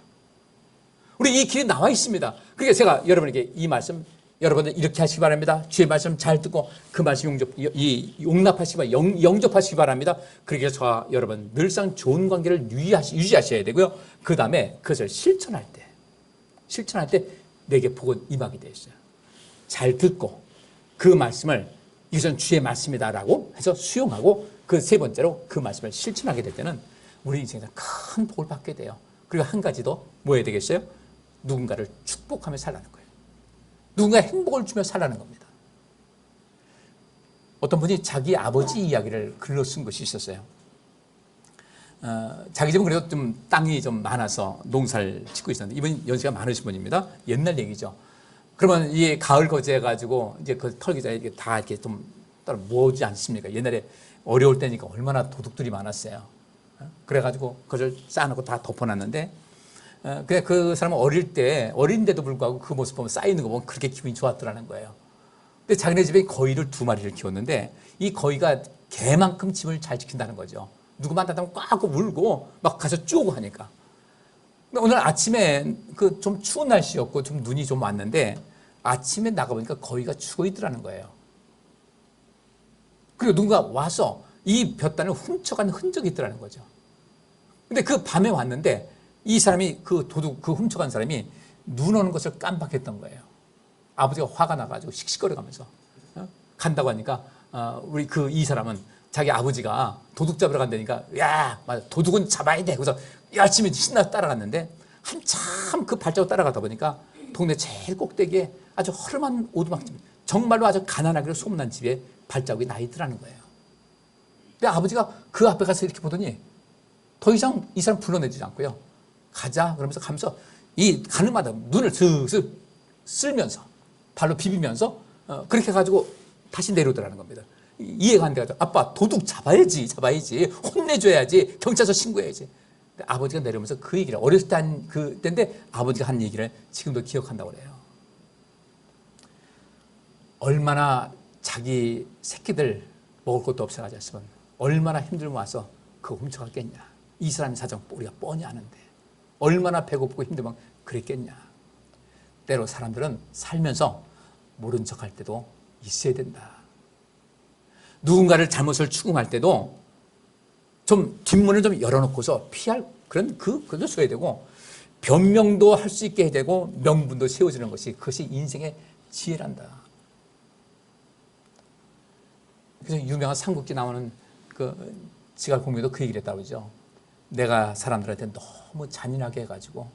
우리 이 길이 나와 있습니다. 그러니까 제가 여러분에게 이 말씀, 여러분들 이렇게 하시기 바랍니다. 주의 말씀 잘 듣고 그 말씀 용납하시기, 영접하시기 바랍니다. 그렇게 저와 여러분 늘상 좋은 관계를 유지하셔야 되고요. 그 다음에 그것을 실천할 때 내게 복은 임하게 되어 있어요. 잘 듣고 그 말씀을 이것은 주의 말씀이다라고 해서 수용하고 그 세 번째로 그 말씀을 실천하게 될 때는 우리 인생에서 큰 복을 받게 돼요. 그리고 한 가지 더 뭐 해야 되겠어요? 누군가를 축복하며 살라는 거예요. 누군가 행복을 주며 살라는 겁니다. 어떤 분이 자기 아버지 이야기를 글로 쓴 것이 있었어요. 자기 집은 그래도 좀 땅이 좀 많아서 농사를 짓고 있었는데 이분이 연세가 많으신 분입니다. 옛날 얘기죠. 그러면 이 가을 거제해가지고 이제 그 털기자에 다 이렇게 좀 따로 모으지 않습니까? 옛날에 어려울 때니까 얼마나 도둑들이 많았어요. 그래가지고 그걸 쌓아놓고 다 덮어놨는데, 그 사람은 어린데도 불구하고 그 모습 보면 쌓이는 거 보면 그렇게 기분이 좋았더라는 거예요. 근데 자기네 집에 거위를 2마리를 키웠는데 이 거위가 개만큼 집을 잘 지킨다는 거죠. 누구 만나면 꽉 물고 막 가서 쪼고 하니까. 근데 오늘 아침에 그 좀 추운 날씨였고 좀 눈이 좀 왔는데 아침에 나가보니까 거위가 죽어 있더라는 거예요. 그리고 누군가 와서 이 볕단을 훔쳐간 흔적이 있더라는 거죠. 근데 그 밤에 왔는데 이 사람이 그 훔쳐간 사람이 눈 오는 것을 깜빡했던 거예요. 아버지가 화가 나가지고 씩씩거려가면서 간다고 하니까 우리 이 사람은 자기 아버지가 도둑 잡으러 간다니까 야, 맞아, 도둑은 잡아야 돼. 그래서 열심히 신나서 따라갔는데 한참 그 발자국 따라가다 보니까 동네 제일 꼭대기에 아주 허름한 오두막집, 정말로 아주 가난하기로 소문난 집에 발자국이 나 있더라는 거예요. 근데 아버지가 그 앞에 가서 이렇게 보더니 더 이상 이 사람 불러내지 않고요. 가자 그러면서 가면서 이 가는 마다 눈을 슥슥 쓸면서 발로 비비면서 그렇게 해가지고 다시 내려오더라는 겁니다. 이해가 안 돼가지고 아빠 도둑 잡아야지 혼내줘야지 경찰서 신고해야지. 근데 아버지가 내려오면서 그 얘기를 어렸을 때 한 그때인데 아버지가 한 얘기를 지금도 기억한다고 그래요. 얼마나 자기 새끼들 먹을 것도 없어가지고 했으면 얼마나 힘들면 와서 그거 훔쳐갔겠냐. 이 사람의 사정 우리가 뻔히 아는데 얼마나 배고프고 힘들면 그랬겠냐. 때로 사람들은 살면서 모른 척할 때도 있어야 된다. 누군가를 잘못을 추궁할 때도 좀 뒷문을 좀 열어놓고서 피할 그런 그것도 써야 되고 변명도 할 수 있게 해야 되고 명분도 세워지는 것이 그것이 인생의 지혜란다. 그래서 유명한 삼국지 나오는 그 지갈공명도 그 얘기를 했다고 그러죠. 내가 사람들한테 너무 잔인하게 해가지고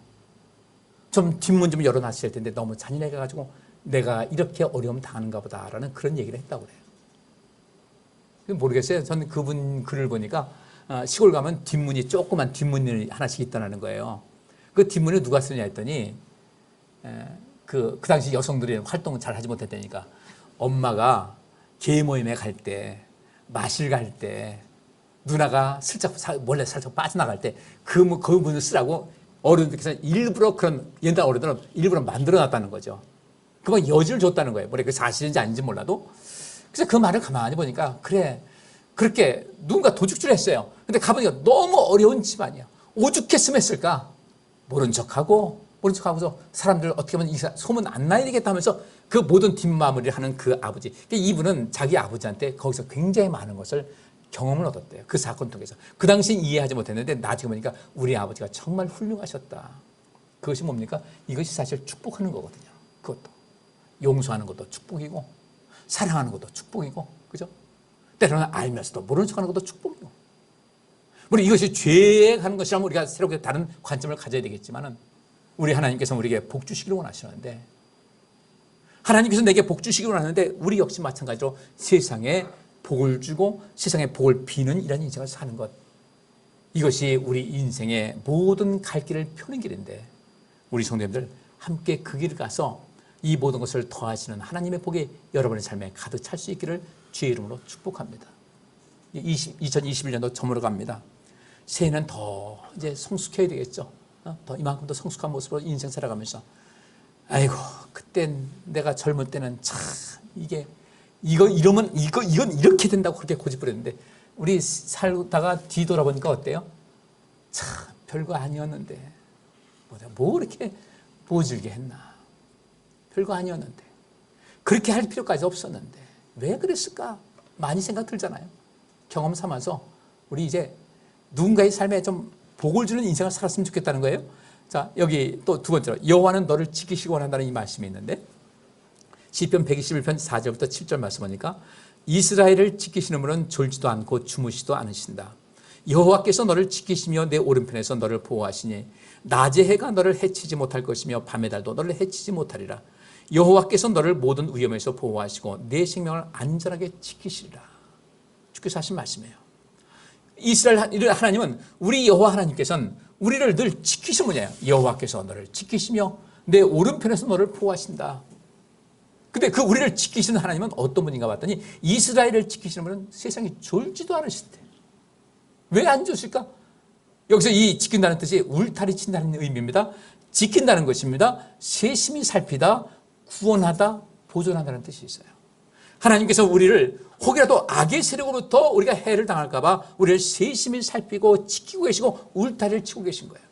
좀 뒷문 좀 열어놨을 텐데 너무 잔인하게 해가지고 내가 이렇게 어려움 당하는가 보다라는 그런 얘기를 했다고 그래요. 모르겠어요. 저는 그분 글을 보니까 시골 가면 뒷문이 조그만 뒷문이 하나씩 있다는 거예요. 그 뒷문을 누가 쓰냐 했더니 그 당시 여성들이 활동을 잘 하지 못했다니까 엄마가 개 모임에 갈 때 마실 갈 때 누나가 몰래 살짝 빠져나갈 때 그 문을 쓰라고 어른들께서 일부러 그런 옛날 어른들은 일부러 만들어놨다는 거죠. 그건 여지를 줬다는 거예요. 뭐래 그 사실인지 아닌지 몰라도. 그래서 그 말을 가만히 보니까 그래 그렇게 누군가 도둑질을 했어요. 근데 가보니까 너무 어려운 집안이야. 오죽했으면 했을까? 모른 척하고서 사람들 어떻게 하면 이 소문 안 나야 되겠다 하면서 그 모든 뒷마무리를 하는 그 아버지. 이분은 자기 아버지한테 거기서 굉장히 많은 것을 경험을 얻었대요. 그 사건 통해서. 그 당시엔 이해하지 못했는데 나중에 보니까 우리 아버지가 정말 훌륭하셨다. 그것이 뭡니까? 이것이 사실 축복하는 거거든요. 그것도. 용서하는 것도 축복이고, 사랑하는 것도 축복이고, 그죠? 때로는 알면서도 모르는 척 하는 것도 축복이고. 물론 이것이 죄에 가는 것이라면 우리가 새롭게 다른 관점을 가져야 되겠지만은, 우리 하나님께서 우리에게 복 주시기를 원하시는데, 하나님께서 내게 복 주시기를 원하는데, 우리 역시 마찬가지로 세상에 복을 주고 세상에 복을 비는 이런 인생을 사는 것, 이것이 우리 인생의 모든 갈 길을 펴는 길인데, 우리 성도님들 함께 그 길을 가서 이 모든 것을 더하시는 하나님의 복이 여러분의 삶에 가득 찰 수 있기를 주의 이름으로 축복합니다. 2021년도 저물어 갑니다. 새해는 더 이제 성숙해야 되겠죠. 더 이만큼 더 성숙한 모습으로 인생 살아가면서, 아이고 그땐 내가 젊을 때는 참 이건 이렇게 된다고 그렇게 고집부렸는데, 우리 살다가 뒤돌아보니까 어때요? 참 별거 아니었는데 뭐 이렇게 모질게 했나. 별거 아니었는데, 그렇게 할 필요까지 없었는데 왜 그랬을까? 많이 생각 들잖아요. 경험 삼아서 우리 이제 누군가의 삶에 좀 복을 주는 인생을 살았으면 좋겠다는 거예요. 자, 여기 또 두 번째로, 여호와는 너를 지키시기 원한다는 이 말씀이 있는데, 시편 121편 4절부터 7절 말씀 보니까, 이스라엘을 지키시는 분은 졸지도 않고 주무시도 않으신다. 여호와께서 너를 지키시며 내 오른편에서 너를 보호하시니 낮의 해가 너를 해치지 못할 것이며 밤의 달도 너를 해치지 못하리라. 여호와께서 너를 모든 위험에서 보호하시고 내 생명을 안전하게 지키시리라. 주께서 하신 말씀이에요. 이스라엘 하나님은, 우리 여호와 하나님께서는 우리를 늘 지키시는 분이에요. 여호와께서 너를 지키시며 내 오른편에서 너를 보호하신다. 근데 그 우리를 지키시는 하나님은 어떤 분인가 봤더니, 이스라엘을 지키시는 분은 세상에 졸지도 않으시대. 왜 안 좋을까? 여기서 이 지킨다는 뜻이 울타리 친다는 의미입니다. 지킨다는 것입니다. 세심히 살피다, 구원하다, 보존한다는 뜻이 있어요. 하나님께서 우리를 혹이라도 악의 세력으로부터 우리가 해를 당할까 봐 우리를 세심히 살피고 지키고 계시고 울타리를 치고 계신 거예요.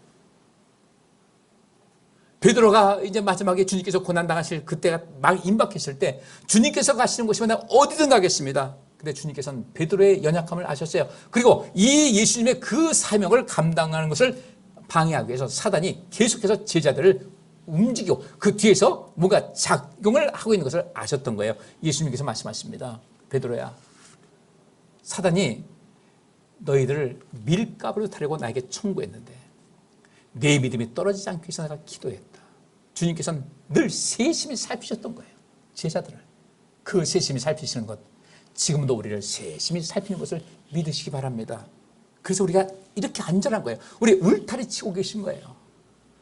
베드로가 이제 마지막에 주님께서 고난당하실 그때가 막 임박했을 때, 주님께서 가시는 곳이면 내가 어디든 가겠습니다. 근데 주님께서는 베드로의 연약함을 아셨어요. 그리고 이 예수님의 그 사명을 감당하는 것을 방해하기 위해서 사단이 계속해서 제자들을 움직이고 그 뒤에서 뭔가 작용을 하고 있는 것을 아셨던 거예요. 예수님께서 말씀하십니다. 베드로야, 사단이 너희들을 밀가부로 타려고 나에게 청구했는데 내 믿음이 떨어지지 않기 위해서 내가 기도했다. 주님께서는 늘 세심히 살피셨던 거예요. 제자들을. 그 세심히 살피시는 것, 지금도 우리를 세심히 살피는 것을 믿으시기 바랍니다. 그래서 우리가 이렇게 안전한 거예요. 우리 울타리 치고 계신 거예요.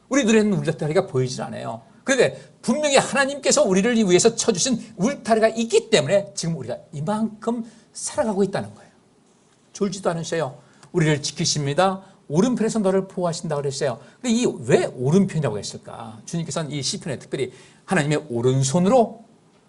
우리 눈에는 울타리가 보이질 않아요. 그런데 분명히 하나님께서 우리를 위해서 쳐주신 울타리가 있기 때문에 지금 우리가 이만큼 살아가고 있다는 거예요. 졸지도 않으셔요. 우리를 지키십니다. 오른편에서 너를 보호하신다고 그랬어요. 근데 이 왜 오른편이라고 했을까? 주님께서는 이 시편에 특별히 하나님의 오른손으로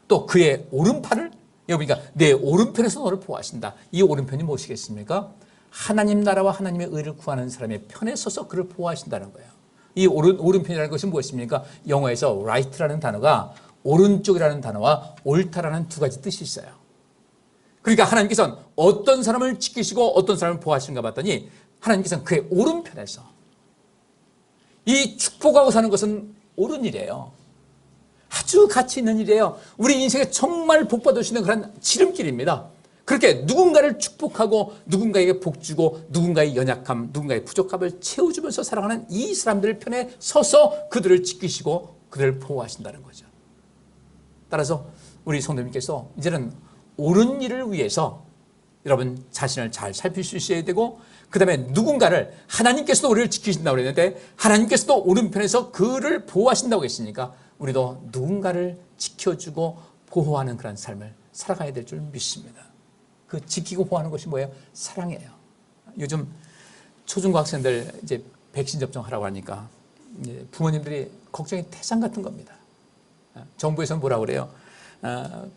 또 그의 오른팔을, 여기 보니까 내 오른편에서 너를 보호하신다. 이 오른편이 무엇이겠습니까? 하나님 나라와 하나님의 의를 구하는 사람의 편에 서서 그를 보호하신다는 거예요. 이 오른편이라는 것이 무엇입니까? 영어에서 right라는 단어가 오른쪽이라는 단어와 옳다라는 두 가지 뜻이 있어요. 그러니까 하나님께서는 어떤 사람을 지키시고 어떤 사람을 보호하시는가 봤더니, 하나님께서는 그의 오른편에서, 이 축복하고 사는 것은 옳은 일이에요. 아주 가치 있는 일이에요. 우리 인생에 정말 복 받으시는 그런 지름길입니다. 그렇게 누군가를 축복하고 누군가에게 복 주고 누군가의 연약함, 누군가의 부족함을 채워주면서 살아가는 이 사람들 편에 서서 그들을 지키시고 그들을 보호하신다는 거죠. 따라서 우리 성도님께서 이제는 옳은 일을 위해서 여러분 자신을 잘 살필 수 있어야 되고, 그 다음에 누군가를, 하나님께서도 우리를 지키신다고 그랬는데 하나님께서도 오른편에서 그를 보호하신다고 했으니까 우리도 누군가를 지켜주고 보호하는 그런 삶을 살아가야 될 줄 믿습니다. 그 지키고 보호하는 것이 뭐예요? 사랑이에요. 요즘 초중고 학생들 이제 백신 접종하라고 하니까 부모님들이 걱정이 태산 같은 겁니다. 정부에서는 뭐라고 그래요?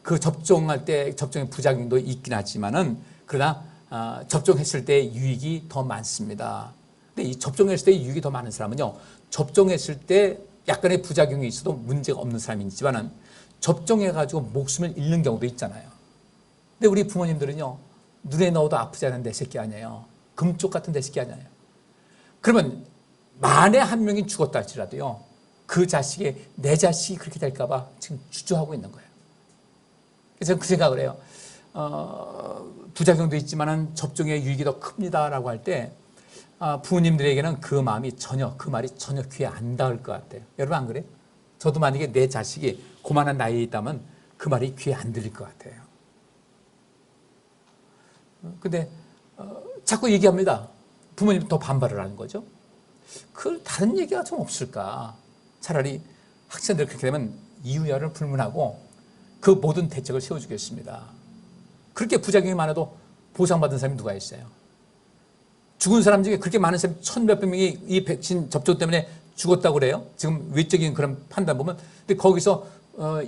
그 접종할 때 접종의 부작용도 있긴 하지만은, 그러나 접종했을 때 유익이 더 많습니다. 근데 이 접종했을 때 유익이 더 많은 사람은요, 접종했을 때 약간의 부작용이 있어도 문제가 없는 사람이 있지만은 접종해가지고 목숨을 잃는 경우도 있잖아요. 근데 우리 부모님들은요, 눈에 넣어도 아프지 않은 내 새끼 아니에요. 금쪽 같은 내 새끼 아니에요. 그러면 만에 한 명이 죽었다 할지라도요, 그 자식이 내 자식이 그렇게 될까 봐 지금 주저하고 있는 거예요. 그래서 저는 그 생각을 해요. 부작용도 있지만 접종의 유익이 더 큽니다라고 할 때 부모님들에게는 그 말이 전혀 귀에 안 닿을 것 같아요. 여러분 안 그래요? 저도 만약에 내 자식이 그만한 나이에 있다면 그 말이 귀에 안 들릴 것 같아요. 근데 자꾸 얘기합니다. 부모님 더 반발을 하는 거죠. 그 다른 얘기가 좀 없을까? 차라리 학생들 그렇게 되면 이유야를 불문하고 그 모든 대책을 세워주겠습니다. 그렇게 부작용이 많아도 보상받은 사람이 누가 있어요? 죽은 사람 중에 그렇게 많은 사람이 1,000몇백 명이 이 백신 접종 때문에 죽었다고 그래요. 지금 외적인 그런 판단 보면. 근데 거기서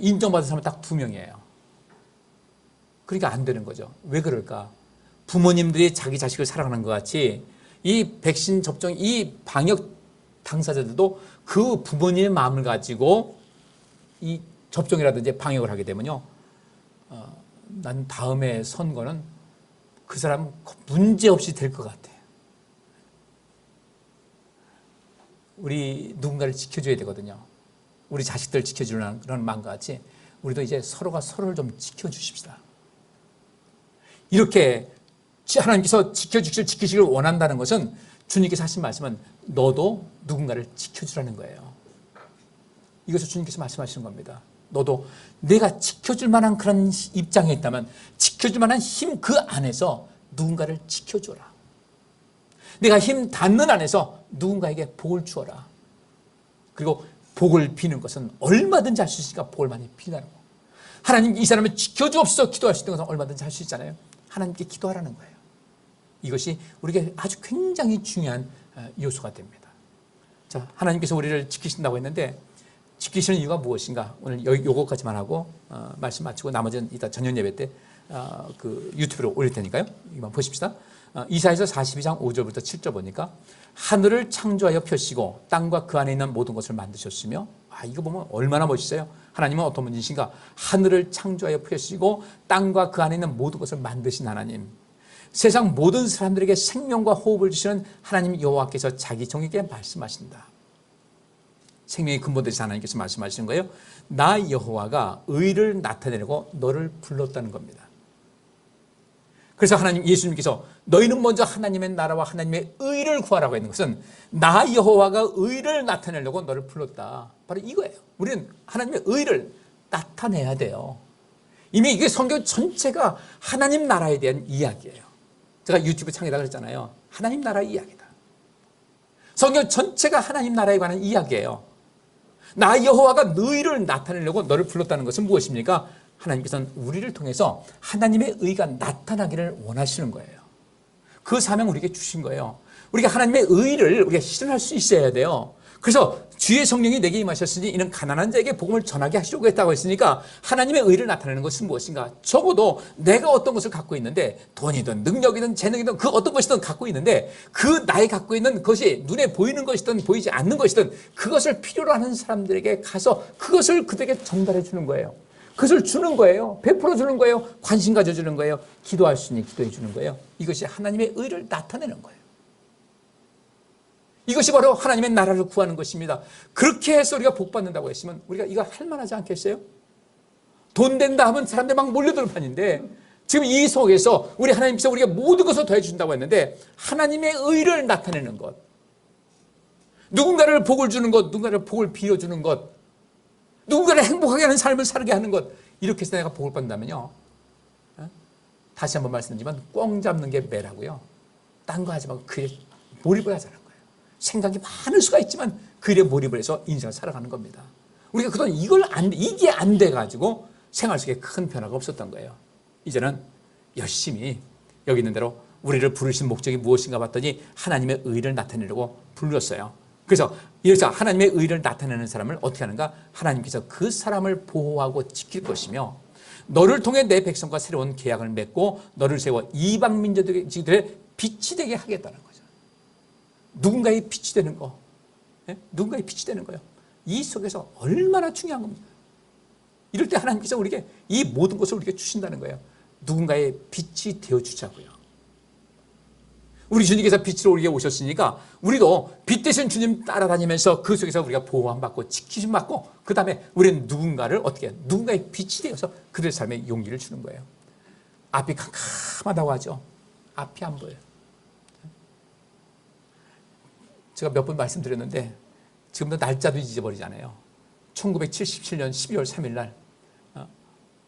인정받은 사람은 딱 2명이에요. 그러니까 안 되는 거죠. 왜 그럴까? 부모님들이 자기 자식을 사랑하는 것 같이 이 백신 접종, 이 방역 당사자들도 그 부모님의 마음을 가지고 이 접종이라든지 방역을 하게 되면요. 난 다음에 선거는 그 사람 문제없이 될 것 같아요. 우리 누군가를 지켜줘야 되거든요. 우리 자식들 지켜주는 그런 마음과 같이 우리도 이제 서로가 서로를 좀 지켜주십시다. 이렇게 하나님께서 지키시길 원한다는 것은 주님께서 하신 말씀은 너도 누군가를 지켜주라는 거예요. 이것을 주님께서 말씀하시는 겁니다. 너도 내가 지켜줄 만한 그런 입장에 있다면 지켜줄 만한 힘 그 안에서 누군가를 지켜줘라. 내가 힘 닿는 안에서 누군가에게 복을 주어라. 그리고 복을 비는 것은 얼마든지 할 수 있으니까 복을 많이 비라는 거. 하나님 이 사람을 지켜주옵소서 기도할 수 있는 것은 얼마든지 할 수 있잖아요. 하나님께 기도하라는 거예요. 이것이 우리에게 아주 굉장히 중요한 요소가 됩니다. 자, 하나님께서 우리를 지키신다고 했는데 지키시는 이유가 무엇인가? 오늘 요거까지만 하고 말씀 마치고 나머지는 이따 저녁 예배 때 그 유튜브로 올릴 테니까요. 이만 보십시다. 이사야서 42장 5절부터 7절 보니까 하늘을 창조하여 펴시고 땅과 그 안에 있는 모든 것을 만드셨으며 이거 보면 얼마나 멋있어요. 하나님은 어떤 분이신가? 하늘을 창조하여 펴시고 땅과 그 안에 있는 모든 것을 만드신 하나님, 세상 모든 사람들에게 생명과 호흡을 주시는 하나님 여호와께서 자기 종에게 말씀하신다. 생명의 근본되신 하나님께서 말씀하시는 거예요. 나 여호와가 의를 나타내려고 너를 불렀다는 겁니다. 그래서 하나님 예수님께서 너희는 먼저 하나님의 나라와 하나님의 의를 구하라고 했는 것은 나 여호와가 의를 나타내려고 너를 불렀다. 바로 이거예요. 우리는 하나님의 의를 나타내야 돼요. 이미 이게 성경 전체가 하나님 나라에 대한 이야기예요. 제가 유튜브 창에다 그랬잖아요. 하나님 나라 이야기다. 성경 전체가 하나님 나라에 관한 이야기예요. 나 여호와가 너희를 나타내려고 너를 불렀다는 것은 무엇입니까? 하나님께서는 우리를 통해서 하나님의 의가 나타나기를 원하시는 거예요. 그 사명 우리에게 주신 거예요. 우리가 하나님의 의를 우리가 실현할 수 있어야 돼요. 그래서 주의 성령이 내게 임하셨으니 이는 가난한 자에게 복음을 전하게 하시려고 했다고 했으니까 하나님의 의를 나타내는 것은 무엇인가? 적어도 내가 어떤 것을 갖고 있는데 돈이든 능력이든 재능이든 그 어떤 것이든 갖고 있는데 그 나이 갖고 있는 것이 눈에 보이는 것이든 보이지 않는 것이든 그것을 필요로 하는 사람들에게 가서 그것을 그들에게 전달해 주는 거예요. 그것을 주는 거예요. 베풀어 주는 거예요. 관심 가져주는 거예요. 기도할 수 있는 기도해 주는 거예요. 이것이 하나님의 의를 나타내는 거예요. 이것이 바로 하나님의 나라를 구하는 것입니다. 그렇게 해서 우리가 복 받는다고 했으면 우리가 이거 할 만하지 않겠어요? 돈 된다 하면 사람들 막 몰려들 판인데 지금 이 속에서 우리 하나님께서 우리가 모든 것을 더해 주신다고 했는데 하나님의 의를 나타내는 것, 누군가를 복을 주는 것, 누군가를 복을 빌어주는 것, 누군가를 행복하게 하는 삶을 살게 하는 것, 이렇게 해서 내가 복을 받는다면요, 다시 한번 말씀드리지만 꽝 잡는 게 매라고요. 딴 거 하지 말고 그 일에 몰입을 하자는 거예요. 생각이 많을 수가 있지만 그 일에 몰입을 해서 인생을 살아가는 겁니다. 우리가 그동안 이게 안 돼가지고 생활 속에 큰 변화가 없었던 거예요. 이제는 열심히 여기 있는 대로 우리를 부르신 목적이 무엇인가 봤더니 하나님의 의를 나타내려고 불렀어요. 그래서 이래서 하나님의 의를 나타내는 사람을 어떻게 하는가? 하나님께서 그 사람을 보호하고 지킬 것이며 너를 통해 내 백성과 새로운 계약을 맺고 너를 세워 이방 민족들의 빛이 되게 하겠다는 거죠. 누군가의 빛이 되는 거, 누군가의 빛이 되는 거예요. 이 속에서 얼마나 중요한 겁니까? 이럴 때 하나님께서 우리에게 이 모든 것을 우리에게 주신다는 거예요. 누군가의 빛이 되어주자고요. 우리 주님께서 빛으로 우리에게 오셨으니까 우리도 빛 대신 주님 따라다니면서 그 속에서 우리가 보호함받고 지키심 받고 그 다음에 우리는 누군가를 어떻게 해요? 누군가의 빛이 되어서 그들의 삶에 용기를 주는 거예요. 앞이 캄캄하다고 하죠. 앞이 안 보여요. 제가 몇 번 말씀드렸는데 지금도 날짜도 잊어버리잖아요. 1977년 12월 3일 날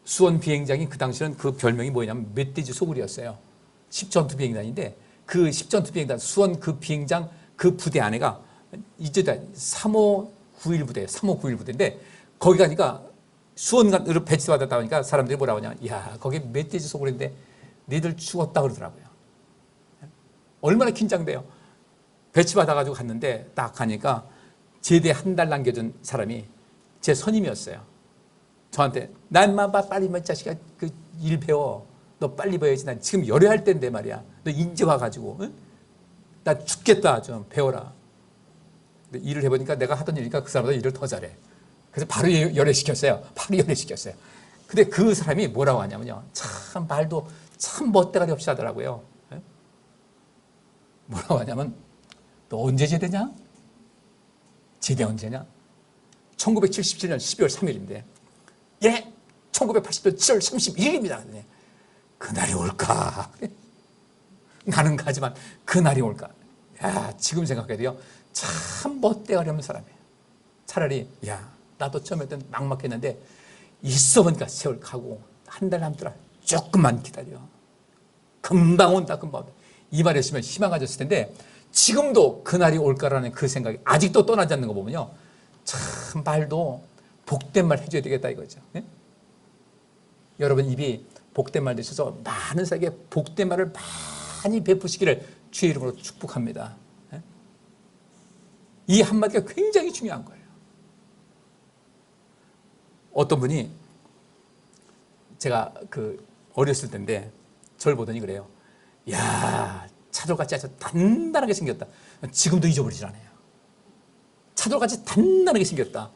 수원 비행장이 그 당시는 그 별명이 뭐냐면 멧돼지 소굴이었어요. 10전투 비행단인데 그 10전투 비행단 수원 그 비행장 그 부대 안에가 이제 3호 91 부대, 3호 91 부대인데 거기 가니까 수원으로 배치받았다 보니까 사람들이 뭐라고 하냐, 야 거기 멧돼지 소굴인데 너희들 죽었다 그러더라고요. 얼마나 긴장돼요. 배치받아가지고 갔는데 딱 가니까 제대 한 달 남겨준 사람이 제 선임이었어요. 저한테 나 인마 빨리 이 자식아 그 일 배워. 너 빨리 배워야지. 난 지금 열애할 때인데 말이야. 너 인제 와가지고 응? 나 죽겠다. 좀 배워라. 근데 일을 해보니까 내가 하던 일이니까 그 사람보다 일을 더 잘해. 그래서 바로 열애시켰어요. 바로 열애시켰어요. 근데 그 사람이 뭐라고 하냐면요. 참 말도 참 멋대가리 없이 하더라고요. 예? 뭐라고 하냐면 너 언제 제대냐? 제대 언제냐? 1977년 12월 3일인데 예, 1980년 7월 31일입니다. 그날이 올까? 나는 가지만 그날이 올까? 야, 지금 생각해도요, 참 멋대가리 없는 사람이에요. 차라리 야, 나도 처음에 막막했는데 있어 보니까 세월 가고 한 달 남더라. 조금만 기다려. 금방 온다, 금방 온다. 이 말이었으면 희망 가졌을 텐데 지금도 그날이 올까라는 그 생각이 아직도 떠나지 않는 거 보면요, 참 말도 복된 말 해줘야 되겠다 이거죠. 네? 여러분 입이 복된 말 되셔서 많은 사람에게 복된 말을 많이 베푸시기를 주의 이름으로 축복합니다. 네? 이 한마디가 굉장히 중요한 거예요. 어떤 분이 제가 그 어렸을 때인데 저를 보더니 그래요. 야, 차돌같이 아주 단단하게 생겼다. 지금도 잊어버리질 않아요. 차돌같이 단단하게 생겼다.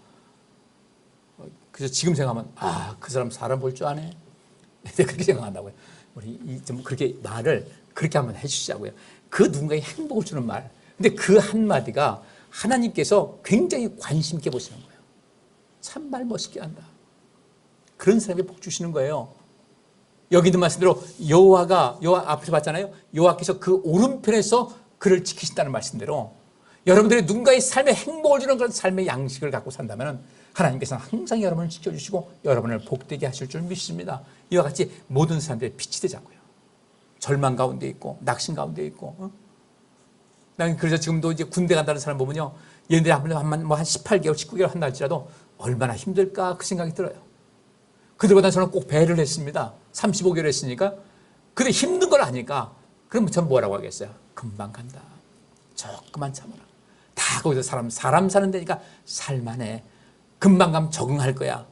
그래서 지금 생각하면 그 사람 볼 줄 아네. 그렇게 생각한다고요. 우리 좀 그렇게 말을 그렇게 한번 해주시자고요. 그 누군가의 행복을 주는 말. 근데 그 한마디가 하나님께서 굉장히 관심 있게 보시는 거예요. 참 말 멋있게 한다. 그런 사람에게 복 주시는 거예요. 여기 있는 말씀대로 여호와 앞에서 봤잖아요. 여호와께서 그 오른편에서 그를 지키신다는 말씀대로 여러분들이 누군가의 삶에 행복을 주는 그런 삶의 양식을 갖고 산다면 하나님께서는 항상 여러분을 지켜주시고 여러분을 복되게 하실 줄 믿습니다. 이와 같이 모든 사람들의 빛이 되자고요. 절망 가운데 있고 낙심 가운데 있고. 난 그래서 지금도 이제 군대 간다는 사람 보면요, 얘네들이 한 18개월, 19개월 한다 할지라도 얼마나 힘들까 그 생각이 들어요. 그들보다 저는 꼭 배를 했습니다. 35개월 했으니까. 근데 힘든 걸 아니까 그럼 전 뭐라고 하겠어요? 금방 간다. 조금만 참아라. 다 거기서 사람 사는 데니까 살만해. 금방 가면 적응할 거야.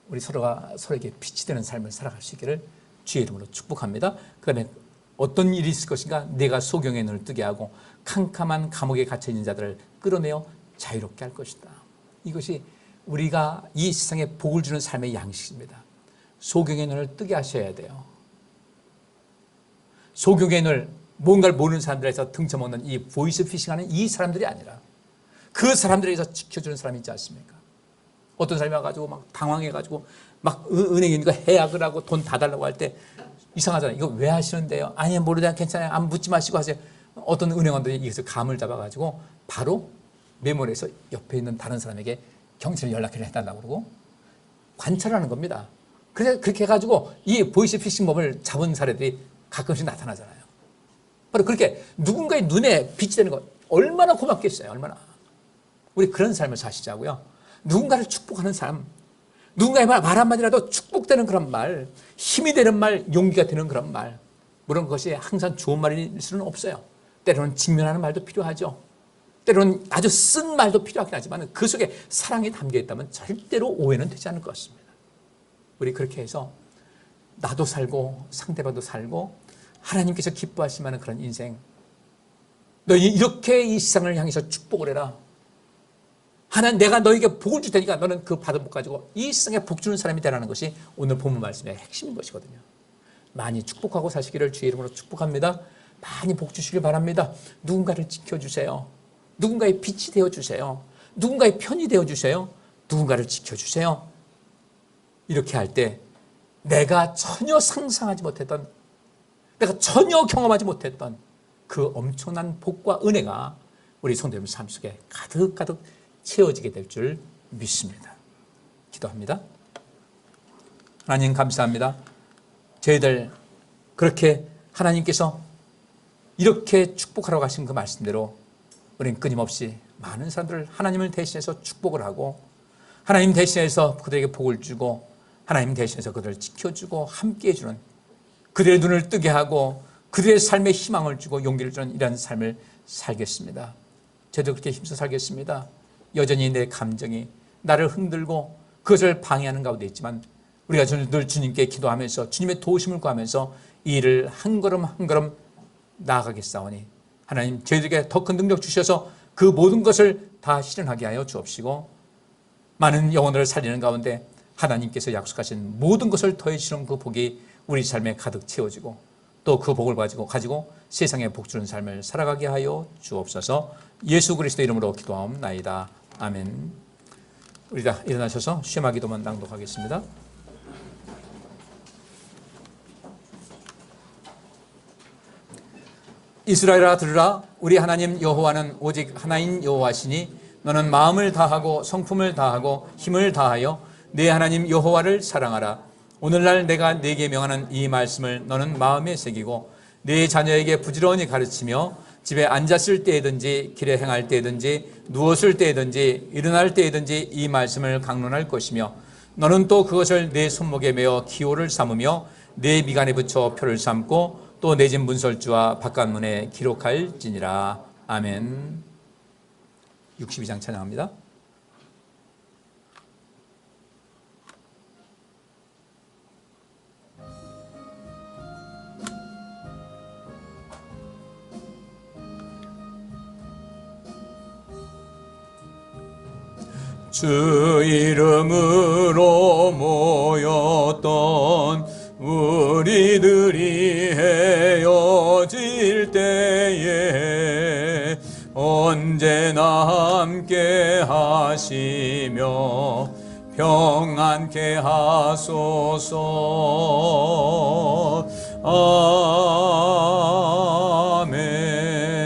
우리 서로가 서로에게 빛이 되는 삶을 살아갈 수 있기를 주의 이름으로 축복합니다. 그 다음에 어떤 일이 있을 것인가? 내가 소경의 눈을 뜨게 하고 캄캄한 감옥에 갇혀있는 자들을 끌어내어 자유롭게 할 것이다. 이것이 우리가 이 세상에 복을 주는 삶의 양식입니다. 소경의 눈을 뜨게 하셔야 돼요. 소경의 눈을 뭔가를 모르는 사람들에서 등쳐먹는 이 보이스 피싱하는 이 사람들이 아니라 그 사람들에게서 지켜주는 사람이 있지 않습니까? 어떤 사람이 와가지고 막 당황해가지고 막 은행에 있는 거 해약을 하고 돈 다 달라고 할 때 이상하잖아요. 이거 왜 하시는데요? 아니 모르다 괜찮아요. 안 묻지 마시고 하세요. 어떤 은행원들이 이것을 감을 잡아가지고 바로 메모를 해서 옆에 있는 다른 사람에게 경찰에 연락을 해달라고 그러고 관찰하는 겁니다. 그래서 그렇게 해가지고 이 보이스 피싱법을 잡은 사례들이 가끔씩 나타나잖아요. 바로 그렇게 누군가의 눈에 빛이 되는 것 얼마나 고맙겠어요. 얼마나. 우리 그런 삶을 사시자고요. 누군가를 축복하는 삶, 누군가의 말 한마디라도 축복되는 그런 말, 힘이 되는 말, 용기가 되는 그런 말. 물론 그것이 항상 좋은 말일 수는 없어요. 때로는 직면하는 말도 필요하죠. 때로는 아주 쓴 말도 필요하긴 하지만 그 속에 사랑이 담겨 있다면 절대로 오해는 되지 않을 것 같습니다. 우리 그렇게 해서 나도 살고 상대방도 살고 하나님께서 기뻐하실 만한 그런 인생, 너 이렇게 이 세상을 향해서 축복을 해라. 하나님 내가 너에게 복을 줄 테니까 너는 그 받은 복 가지고 이 세상에 복 주는 사람이 되라는 것이 오늘 본문 말씀의 핵심인 것이거든요. 많이 축복하고 사시기를 주의 이름으로 축복합니다. 많이 복 주시길 바랍니다. 누군가를 지켜주세요. 누군가의 빛이 되어주세요. 누군가의 편이 되어주세요. 누군가를 지켜주세요. 이렇게 할 때 내가 전혀 상상하지 못했던, 내가 전혀 경험하지 못했던 그 엄청난 복과 은혜가 우리 성도님 삶 속에 가득가득 채워지게 될 줄 믿습니다. 기도합니다. 하나님 감사합니다. 저희들 그렇게 하나님께서 이렇게 축복하러 가신 그 말씀대로 우리는 끊임없이 많은 사람들을 하나님을 대신해서 축복을 하고 하나님 대신해서 그들에게 복을 주고 하나님 대신해서 그들을 지켜주고 함께해 주는, 그들의 눈을 뜨게 하고 그들의 삶에 희망을 주고 용기를 주는 이런 삶을 살겠습니다. 저도 그렇게 힘써 살겠습니다. 여전히 내 감정이 나를 흔들고 그것을 방해하는 가운데 있지만 우리가 늘 주님께 기도하면서 주님의 도우심을 구하면서 이 일을 한 걸음 한 걸음 나아가겠사오니 하나님 저희들에게 더 큰 능력 주셔서 그 모든 것을 다 실현하게 하여 주옵시고 많은 영혼들을 살리는 가운데 하나님께서 약속하신 모든 것을 더해 주시는 그 복이 우리 삶에 가득 채워지고 또 그 복을 가지고 세상에 복 주는 삶을 살아가게 하여 주옵소서. 예수 그리스도 이름으로 기도하옵나이다. 아멘. 우리 다 일어나셔서 쉐마 기도만 낭독하겠습니다. 이스라엘아 들으라. 우리 하나님 여호와는 오직 하나인 여호와시니 너는 마음을 다하고 성품을 다하고 힘을 다하여 내 하나님 여호와를 사랑하라. 오늘날 내가 네게 명하는 이 말씀을 너는 마음에 새기고 네 자녀에게 부지런히 가르치며 집에 앉았을 때든지 길에 행할 때든지 누웠을 때든지 일어날 때든지 이 말씀을 강론할 것이며 너는 또 그것을 내 손목에 메어 기호를 삼으며 내 미간에 붙여 표를 삼고 또 내 집 문설주와 바깥문에 기록할지니라. 아멘. 62장 찬양합니다. 주 이름으로 모였던 우리들이 헤어질 때에 언제나 함께 하시며 평안케 하소서.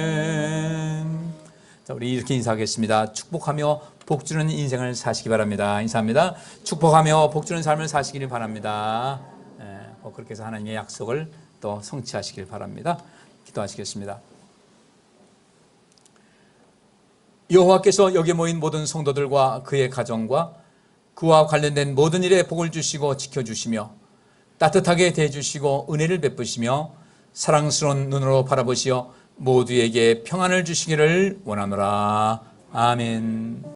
아멘. 자, 우리 이렇게 인사하겠습니다. 축복하며 복주는 인생을 사시기 바랍니다. 인사합니다. 축복하며 복주는 삶을 사시기를 바랍니다. 그렇게 해서 하나님의 약속을 또 성취하시길 바랍니다. 기도하시겠습니다. 여호와께서 여기 모인 모든 성도들과 그의 가정과 그와 관련된 모든 일에 복을 주시고 지켜주시며 따뜻하게 대해주시고 은혜를 베푸시며 사랑스러운 눈으로 바라보시어 모두에게 평안을 주시기를 원하노라. 아멘.